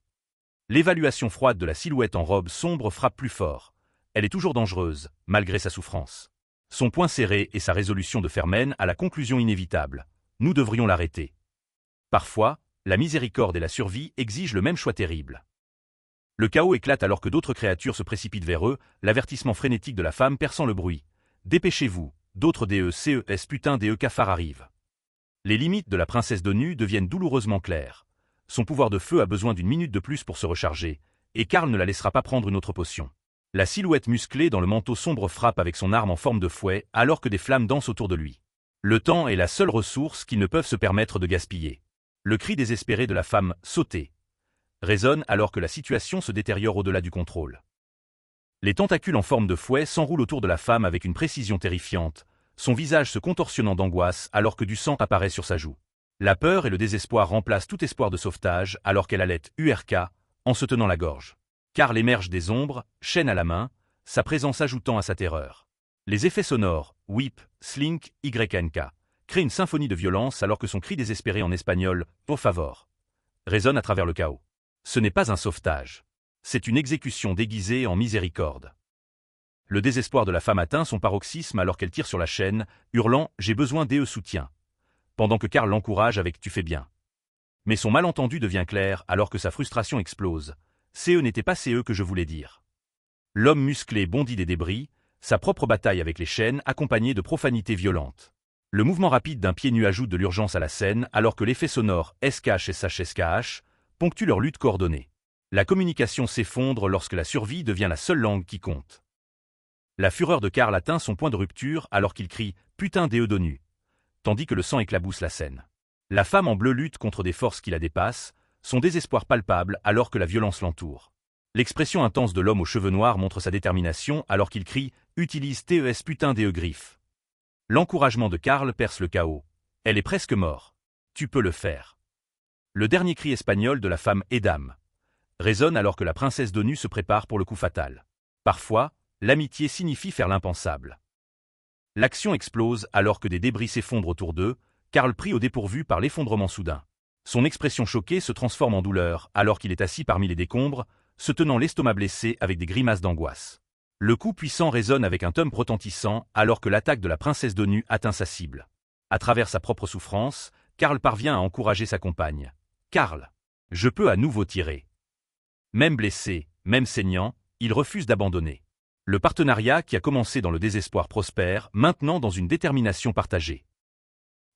L'évaluation froide de la silhouette en robe sombre frappe plus fort. Elle est toujours dangereuse, malgré sa souffrance. Son poing serré et sa résolution de faire mènent à la conclusion inévitable. Nous devrions l'arrêter. Parfois, la miséricorde et la survie exigent le même choix terrible. Le chaos éclate alors que d'autres créatures se précipitent vers eux, l'avertissement frénétique de la femme perçant le bruit. Dépêchez-vous, d'autres DECES putain DE cafards arrivent. Les limites de la princesse de nu deviennent douloureusement claires. Son pouvoir de feu a besoin d'une minute de plus pour se recharger, et Karl ne la laissera pas prendre une autre potion. La silhouette musclée dans le manteau sombre frappe avec son arme en forme de fouet alors que des flammes dansent autour de lui. Le temps est la seule ressource qu'ils ne peuvent se permettre de gaspiller. Le cri désespéré de la femme « Sautez !» résonne alors que la situation se détériore au-delà du contrôle. Les tentacules en forme de fouet s'enroulent autour de la femme avec une précision terrifiante, son visage se contorsionnant d'angoisse alors que du sang apparaît sur sa joue. La peur et le désespoir remplacent tout espoir de sauvetage alors qu'elle allait URK en se tenant la gorge. Karl émerge des ombres, chaîne à la main, sa présence ajoutant à sa terreur. Les effets sonores, whip, slink, YNK, créent une symphonie de violence alors que son cri désespéré en espagnol, por favor, résonne à travers le chaos. Ce n'est pas un sauvetage. C'est une exécution déguisée en miséricorde. Le désespoir de la femme atteint son paroxysme alors qu'elle tire sur la chaîne, hurlant « J'ai besoin d'eux soutien », pendant que Karl l'encourage avec « Tu fais bien ». Mais son malentendu devient clair alors que sa frustration explose. CE n'était pas CE que je voulais dire. L'homme musclé bondit des débris, sa propre bataille avec les chaînes accompagnée de profanités violentes. Le mouvement rapide d'un pied nu ajoute de l'urgence à la scène alors que l'effet sonore SKH ponctue leur lutte coordonnée. La communication s'effondre lorsque la survie devient la seule langue qui compte. La fureur de Karl atteint son point de rupture alors qu'il crie « Putain d'Eudonu », tandis que le sang éclabousse la scène. La femme en bleu lutte contre des forces qui la dépassent, son désespoir palpable alors que la violence l'entoure. L'expression intense de l'homme aux cheveux noirs montre sa détermination alors qu'il crie « Utilise TES putain d'E griffes ». L'encouragement de Karl perce le chaos. Elle est presque morte. Tu peux le faire. Le dernier cri espagnol de la femme « Edam » résonne alors que la princesse de nu se prépare pour le coup fatal. Parfois, L'amitié signifie faire l'impensable. L'action explose alors que des débris s'effondrent autour d'eux, Karl pris au dépourvu par l'effondrement soudain. Son expression choquée se transforme en douleur alors qu'il est assis parmi les décombres, se tenant l'estomac blessé avec des grimaces d'angoisse. Le coup puissant résonne avec un timbre retentissant alors que l'attaque de la princesse d'ONU atteint sa cible. À travers sa propre souffrance, Karl parvient à encourager sa compagne. « Karl, je peux à nouveau tirer. » Même blessé, même saignant, il refuse d'abandonner. Le partenariat qui a commencé dans le désespoir prospère, maintenant dans une détermination partagée.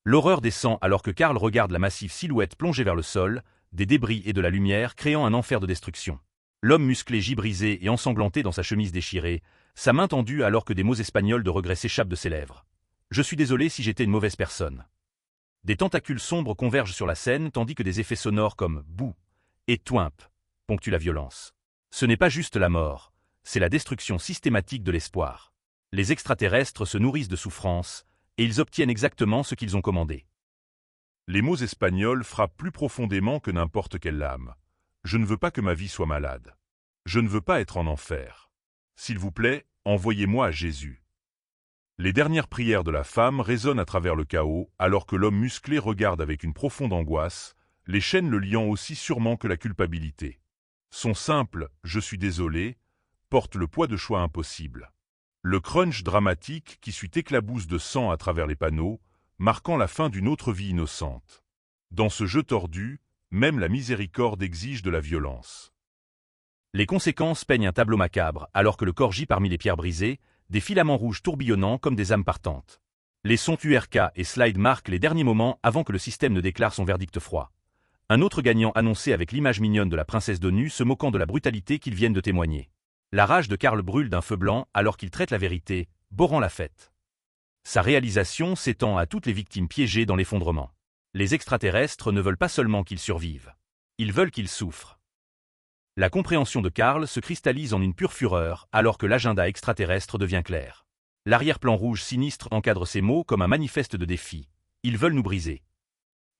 L'horreur descend alors que Karl regarde la massive silhouette plongée vers le sol, des débris et de la lumière créant un enfer de destruction. L'homme musclé gît brisé et ensanglanté dans sa chemise déchirée, sa main tendue alors que des mots espagnols de regret s'échappent de ses lèvres. « Je suis désolé si j'étais une mauvaise personne. » Des tentacules sombres convergent sur la scène tandis que des effets sonores comme « bouh » et « twimp » ponctuent la violence. Ce n'est pas juste la mort, c'est la destruction systématique de l'espoir. Les extraterrestres se nourrissent de souffrance, et ils obtiennent exactement ce qu'ils ont commandé.
Les mots espagnols frappent plus profondément que n'importe quelle lame. Je ne veux pas que ma vie soit malade. Je ne veux pas être en enfer. S'il vous plaît, envoyez-moi à Jésus. Les dernières prières de la femme résonnent à travers le chaos, alors que l'homme musclé regarde avec une profonde angoisse, les chaînes le liant aussi sûrement que la culpabilité. Son simple « je suis désolé » porte le poids de choix impossibles. Le crunch dramatique qui suit éclabousse de sang à travers les panneaux, marquant la fin d'une autre vie innocente. Dans ce jeu tordu, même la miséricorde exige de la violence.
Les conséquences peignent un tableau macabre alors que le corps gît parmi les pierres brisées, des filaments rouges tourbillonnant comme des âmes partantes. Les sons URK et slide marquent les derniers moments avant que le système ne déclare son verdict froid. Un autre gagnant annoncé avec l'image mignonne de la princesse d'ONU se moquant de la brutalité qu'ils viennent de témoigner. La rage de Karl brûle d'un feu blanc alors qu'il traite la vérité, borant la fête. Sa réalisation s'étend à toutes les victimes piégées dans l'effondrement. Les extraterrestres ne veulent pas seulement qu'ils survivent. Ils veulent qu'ils souffrent. La compréhension de Karl se cristallise en une pure fureur alors que l'agenda extraterrestre devient clair. L'arrière-plan rouge sinistre encadre ces mots comme un manifeste de défi. Ils veulent nous briser.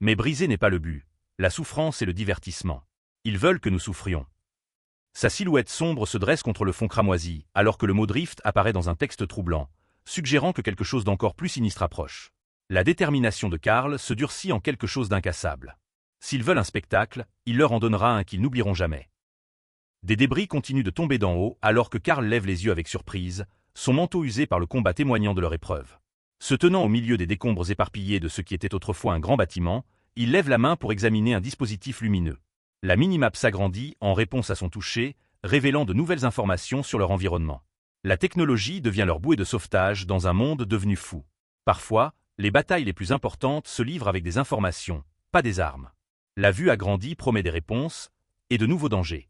Mais briser n'est pas le but. La souffrance est le divertissement. Ils veulent que nous souffrions. Sa silhouette sombre se dresse contre le fond cramoisi, alors que le mot drift apparaît dans un texte troublant, suggérant que quelque chose d'encore plus sinistre approche. La détermination de Karl se durcit en quelque chose d'incassable. S'ils veulent un spectacle, il leur en donnera un qu'ils n'oublieront jamais. Des débris continuent de tomber d'en haut alors que Karl lève les yeux avec surprise, son manteau usé par le combat témoignant de leur épreuve. Se tenant au milieu des décombres éparpillés de ce qui était autrefois un grand bâtiment, il lève la main pour examiner un dispositif lumineux. La minimap s'agrandit en réponse à son toucher, révélant de nouvelles informations sur leur environnement. La technologie devient leur bouée de sauvetage dans un monde devenu fou. Parfois, les batailles les plus importantes se livrent avec des informations, pas des armes. La vue agrandie promet des réponses et de nouveaux dangers.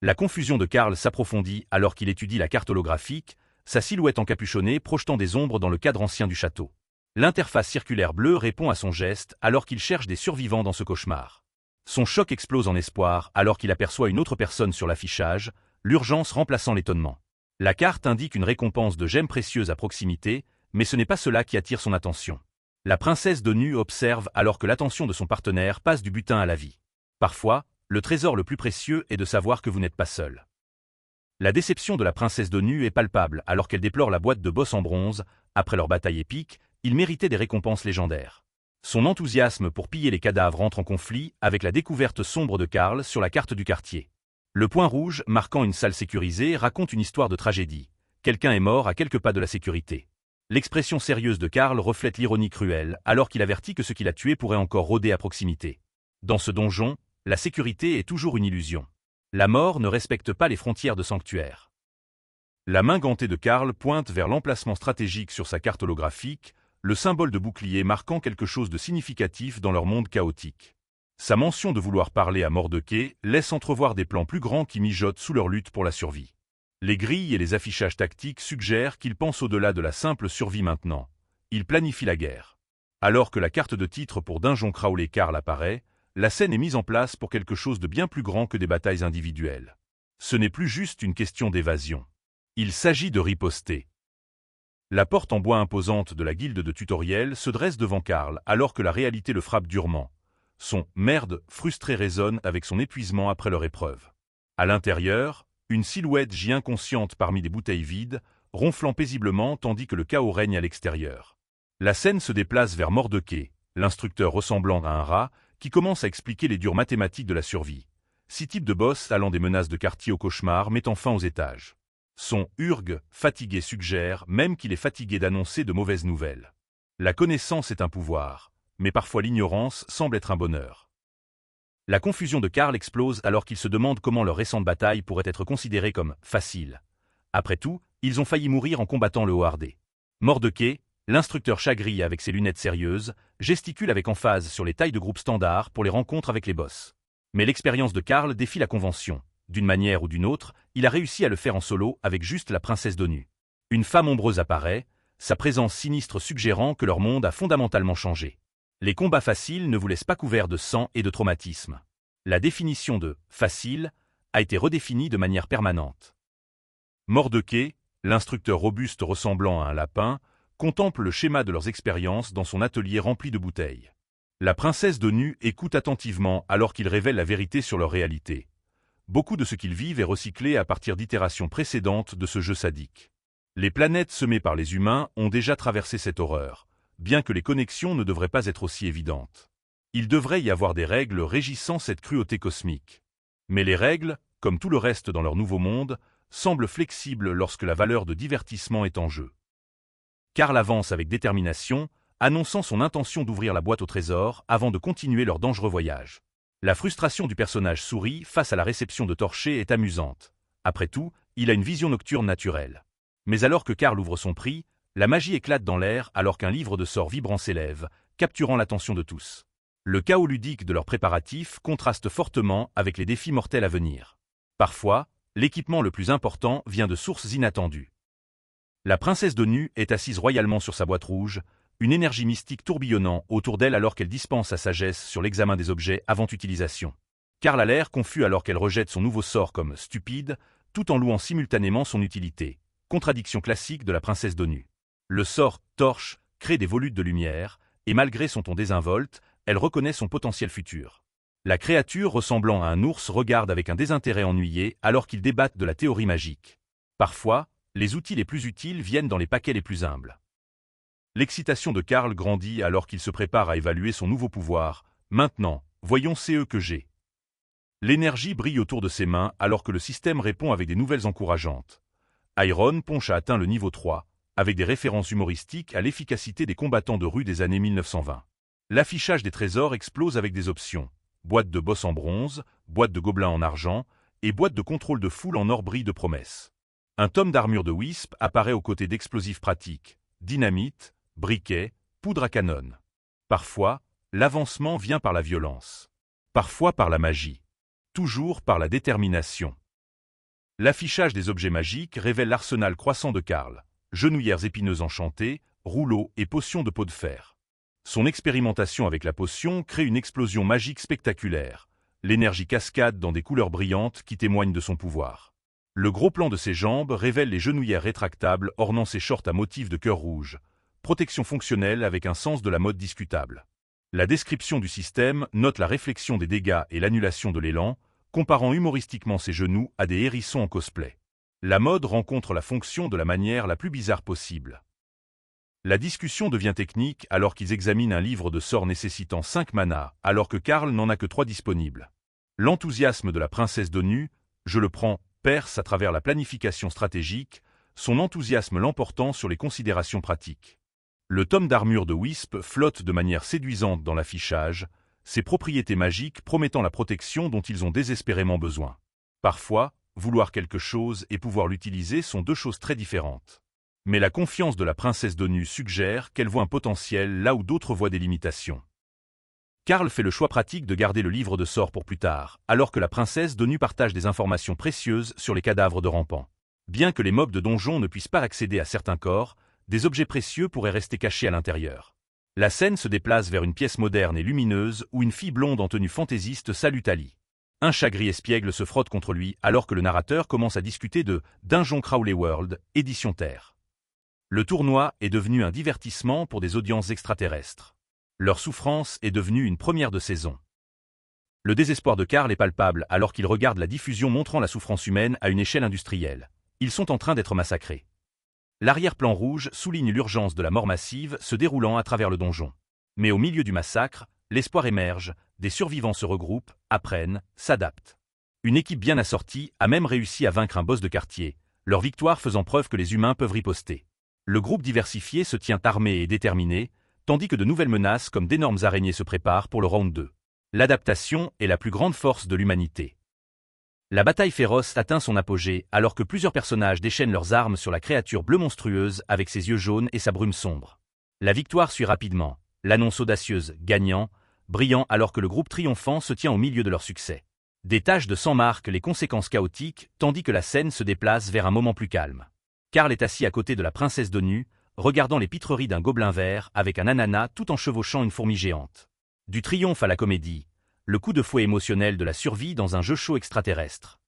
La confusion de Karl s'approfondit alors qu'il étudie la carte holographique, sa silhouette encapuchonnée projetant des ombres dans le cadre ancien du château. L'interface circulaire bleue répond à son geste alors qu'il cherche des survivants dans ce cauchemar. Son choc explose en espoir alors qu'il aperçoit une autre personne sur l'affichage, l'urgence remplaçant l'étonnement. La carte indique une récompense de gemmes précieuses à proximité, mais ce n'est pas cela qui attire son attention. La princesse d'ONU observe alors que l'attention de son partenaire passe du butin à la vie. Parfois, le trésor le plus précieux est de savoir que vous n'êtes pas seul. La déception de la princesse d'ONU est palpable alors qu'elle déplore la boîte de boss en bronze. Après leur bataille épique, ils méritaient des récompenses légendaires. Son enthousiasme pour piller les cadavres entre en conflit avec la découverte sombre de Karl sur la carte du quartier. Le point rouge, marquant une salle sécurisée, raconte une histoire de tragédie. Quelqu'un est mort à quelques pas de la sécurité. L'expression sérieuse de Karl reflète l'ironie cruelle, alors qu'il avertit que ce qu'il a tué pourrait encore rôder à proximité. Dans ce donjon, la sécurité est toujours une illusion. La mort ne respecte pas les frontières de sanctuaire. La main gantée de Karl pointe vers l'emplacement stratégique sur sa carte holographique, le symbole de bouclier marquant quelque chose de significatif dans leur monde chaotique. Sa mention de vouloir parler à Mordecai laisse entrevoir des plans plus grands qui mijotent sous leur lutte pour la survie. Les grilles et les affichages tactiques suggèrent qu'il pense au-delà de la simple survie maintenant. Il planifie la guerre. Alors que la carte de titre pour Dungeon Crawler Karl apparaît, la scène est mise en place pour quelque chose de bien plus grand que des batailles individuelles. Ce n'est plus juste une question d'évasion. Il s'agit de riposter. La porte en bois imposante de la guilde de tutoriel se dresse devant Karl alors que la réalité le frappe durement. Son « merde » frustré résonne avec son épuisement après leur épreuve. À l'intérieur,
Une silhouette gît inconsciente parmi des bouteilles vides, ronflant paisiblement tandis que le chaos règne à l'extérieur. La scène se déplace vers Mordecai, l'instructeur ressemblant à un rat, qui commence à expliquer les dures mathématiques de la survie. 6 types de boss allant des menaces de quartier au cauchemar mettant fin aux étages. Son urgue, fatigué suggère même qu'il est fatigué d'annoncer de mauvaises nouvelles. La connaissance est un pouvoir, mais parfois l'ignorance semble être un bonheur. La confusion de Carl explose alors qu'il se demande comment leur récente bataille pourrait être considérée comme « facile ». Après tout, ils ont failli mourir en combattant le Howardais. Mordecai, l'instructeur chagrin avec ses lunettes sérieuses, gesticule avec emphase sur les tailles de groupe standard pour les rencontres avec les boss. Mais l'expérience de Carl défie la convention. D'une manière ou d'une autre, il a réussi à le faire en solo avec juste la princesse d'ONU. Une femme ombreuse apparaît, sa présence sinistre suggérant que leur monde a fondamentalement changé. Les combats faciles ne vous laissent pas couverts de sang et de traumatisme. La définition de « facile » a été redéfinie de manière permanente. Mordecai, l'instructeur robuste ressemblant à un lapin, contemple le schéma de leurs expériences dans son atelier rempli de bouteilles. La princesse d'ONU écoute attentivement alors qu'il révèle la vérité sur leur réalité. Beaucoup de ce qu'ils vivent est recyclé à partir d'itérations précédentes de ce jeu sadique. Les planètes semées par les humains ont déjà traversé cette horreur, bien que les connexions ne devraient pas être aussi évidentes. Il devrait y avoir des règles régissant cette cruauté cosmique. Mais les règles, comme tout le reste dans leur nouveau monde, semblent flexibles lorsque la valeur de divertissement est en jeu. Carl avance avec détermination, annonçant son intention d'ouvrir la boîte au trésor avant de continuer leur dangereux voyage. La frustration du personnage souris face à la réception de Torché est amusante. Après tout, il a une vision nocturne naturelle. Mais alors que Carl ouvre son prix, la magie éclate dans l'air alors qu'un livre de sorts vibrant s'élève, capturant l'attention de tous. Le chaos ludique de leurs préparatifs contraste fortement avec les défis mortels à venir. Parfois, l'équipement le plus important vient de sources inattendues. La princesse d'ONU est assise royalement sur sa boîte rouge, une énergie mystique tourbillonnant autour d'elle alors qu'elle dispense sa sagesse sur l'examen des objets avant utilisation. Carl a l'air confus alors qu'elle rejette son nouveau sort comme stupide, tout en louant simultanément son utilité. Contradiction classique de la princesse d'ONU. Le sort torche crée des volutes de lumière, et malgré son ton désinvolte, elle reconnaît son potentiel futur. La créature ressemblant à un ours regarde avec un désintérêt ennuyé alors qu'ils débattent de la théorie magique. Parfois, les outils les plus utiles viennent dans les paquets les plus humbles. L'excitation de Carl grandit alors qu'il se prépare à évaluer son nouveau pouvoir. Maintenant, voyons ce que j'ai. L'énergie brille autour de ses mains alors que le système répond avec des nouvelles encourageantes. Iron Punch a atteint le niveau 3, avec des références humoristiques à l'efficacité des combattants de rue des années 1920. L'affichage des trésors explose avec des options. Boîte de boss en bronze, boîte de gobelins en argent, et boîte de contrôle de foule en or brille de promesses. Un tome d'armure de Wisp apparaît aux côtés d'explosifs pratiques, dynamite, briquet, poudre à canon. Parfois, l'avancement vient par la violence. Parfois par la magie. Toujours par la détermination. L'affichage des objets magiques révèle l'arsenal croissant de Carl. Genouillères épineuses enchantées, rouleaux et potions de peau de fer. Son expérimentation avec la potion crée une explosion magique spectaculaire. L'énergie cascade dans des couleurs brillantes qui témoignent de son pouvoir. Le gros plan de ses jambes révèle les genouillères rétractables ornant ses shorts à motifs de cœur rouge. Protection fonctionnelle avec un sens de la mode discutable. La description du système note la réflexion des dégâts et l'annulation de l'élan, comparant humoristiquement ses genoux à des hérissons en cosplay. La mode rencontre la fonction de la manière la plus bizarre possible. La discussion devient technique alors qu'ils examinent un livre de sorts nécessitant 5 manas, alors que Carl n'en a que 3 disponibles. L'enthousiasme de la princesse d'ONU, je le prends, perce à travers la planification stratégique, son enthousiasme l'emportant sur les considérations pratiques. Le tome d'armure de Wisp flotte de manière séduisante dans l'affichage, ses propriétés magiques promettant la protection dont ils ont désespérément besoin. Parfois, vouloir quelque chose et pouvoir l'utiliser sont deux choses très différentes. Mais la confiance de la princesse d'ONU suggère qu'elle voit un potentiel là où d'autres voient des limitations. Carl fait le choix pratique de garder le livre de sorts pour plus tard, alors que la princesse d'ONU partage des informations précieuses sur les cadavres de rampants. Bien que les mobs de donjon ne puissent pas accéder à certains corps, des objets précieux pourraient rester cachés à l'intérieur. La scène se déplace vers une pièce moderne et lumineuse où une fille blonde en tenue fantaisiste salue Ali. Un chat gris espiègle se frotte contre lui alors que le narrateur commence à discuter de Dungeon Crawler World, édition Terre. Le tournoi est devenu un divertissement pour des audiences extraterrestres. Leur souffrance est devenue une première de saison.
Le désespoir de Karl est palpable alors qu'il regarde la diffusion montrant la souffrance humaine à une échelle industrielle. Ils sont en train d'être massacrés. L'arrière-plan rouge souligne l'urgence de la mort massive se déroulant à travers le donjon. Mais au milieu du massacre, l'espoir émerge, des survivants se regroupent, apprennent, s'adaptent. Une équipe bien assortie a même réussi à vaincre un boss de quartier, leur victoire faisant preuve que les humains peuvent riposter. Le groupe diversifié se tient armé et déterminé, tandis que de nouvelles menaces comme d'énormes araignées se préparent pour le round 2. L'adaptation est la plus grande force de l'humanité. La bataille féroce atteint son apogée alors que plusieurs personnages déchaînent leurs armes sur la créature bleue monstrueuse avec ses yeux jaunes et sa brume sombre. La victoire suit rapidement, l'annonce audacieuse, gagnant, brillant alors que le groupe triomphant se tient au milieu de leur succès. Des taches de sang marquent les conséquences chaotiques tandis que la scène se déplace vers un moment plus calme. Karl est assis à côté de la princesse Donu, regardant les pitreries d'un gobelin vert avec un ananas tout en chevauchant une fourmi géante. Du triomphe à la comédie, le coup de fouet émotionnel de la survie dans un jeu chaud extraterrestre.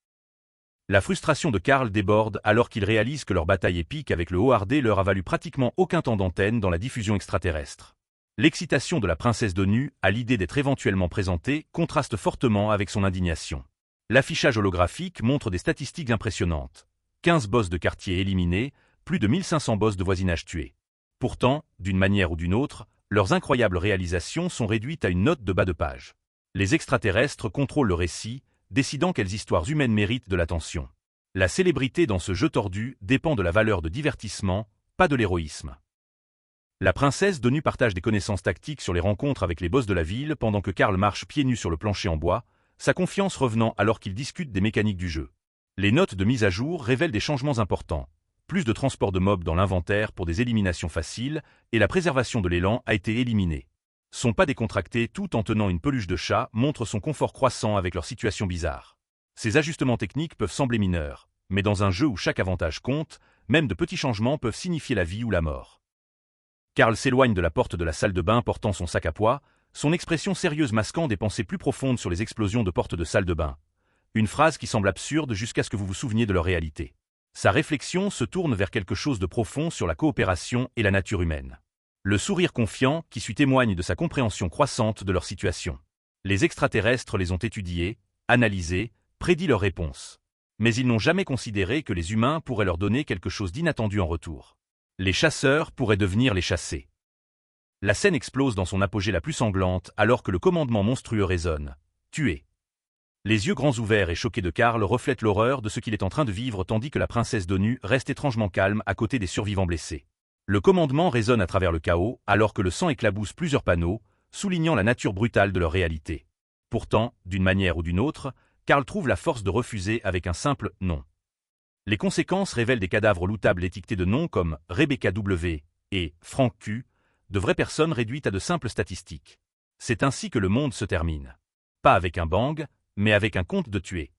La frustration de Karl déborde alors qu'il réalise que leur bataille épique avec le Howardé leur a valu pratiquement aucun temps d'antenne dans la diffusion extraterrestre. L'excitation de la princesse Donu à l'idée d'être éventuellement présentée contraste fortement avec son indignation. L'affichage holographique montre des statistiques impressionnantes. 15 boss de quartier éliminés, plus de 1500 boss de voisinage tués. Pourtant, d'une manière ou d'une autre, leurs incroyables réalisations sont réduites à une note de bas de page. Les extraterrestres contrôlent le récit, décidant quelles histoires humaines méritent de l'attention. La célébrité dans ce jeu tordu dépend de la valeur de divertissement, pas de l'héroïsme. La princesse Donu partage des connaissances tactiques sur les rencontres avec les boss de la ville pendant que Karl marche pieds nus sur le plancher en bois, sa confiance revenant alors qu'il discute des mécaniques du jeu. Les notes de mise à jour révèlent des changements importants. Plus de transport de mobs dans l'inventaire pour des éliminations faciles, et la préservation de l'élan a été éliminée. Son pas décontracté tout en tenant une peluche de chat montre son confort croissant avec leur situation bizarre. Ces ajustements techniques peuvent sembler mineurs, mais dans un jeu où chaque avantage compte, même de petits changements peuvent signifier la vie ou la mort. Karl s'éloigne de la porte de la salle de bain portant son sac à poids, son expression sérieuse masquant des pensées plus profondes sur les explosions de portes de salle de bain. Une phrase qui semble absurde jusqu'à ce que vous vous souveniez de leur réalité. Sa réflexion se tourne vers quelque chose de profond sur la coopération et la nature humaine. Le sourire confiant qui suit témoigne de sa compréhension croissante de leur situation. Les extraterrestres les ont étudiés, analysés, prédit leurs réponses. Mais ils n'ont jamais considéré que les humains pourraient leur donner quelque chose d'inattendu en retour. Les chasseurs pourraient devenir les chassés. La scène explose dans son apogée la plus sanglante alors que le commandement monstrueux résonne. Tué. Les yeux grands ouverts et choqués de Karl reflètent l'horreur de ce qu'il est en train de vivre tandis que la princesse Donu reste étrangement calme à côté des survivants blessés. Le commandement résonne à travers le chaos alors que le sang éclabousse plusieurs panneaux, soulignant la nature brutale de leur réalité. Pourtant, d'une manière ou d'une autre, Karl trouve la force de refuser avec un simple « non ». Les conséquences révèlent des cadavres loutables étiquetés de noms comme Rebecca W. et Frank Q, de vraies personnes réduites à de simples statistiques. C'est ainsi que le monde se termine. Pas avec un bang, mais avec un compte de tués.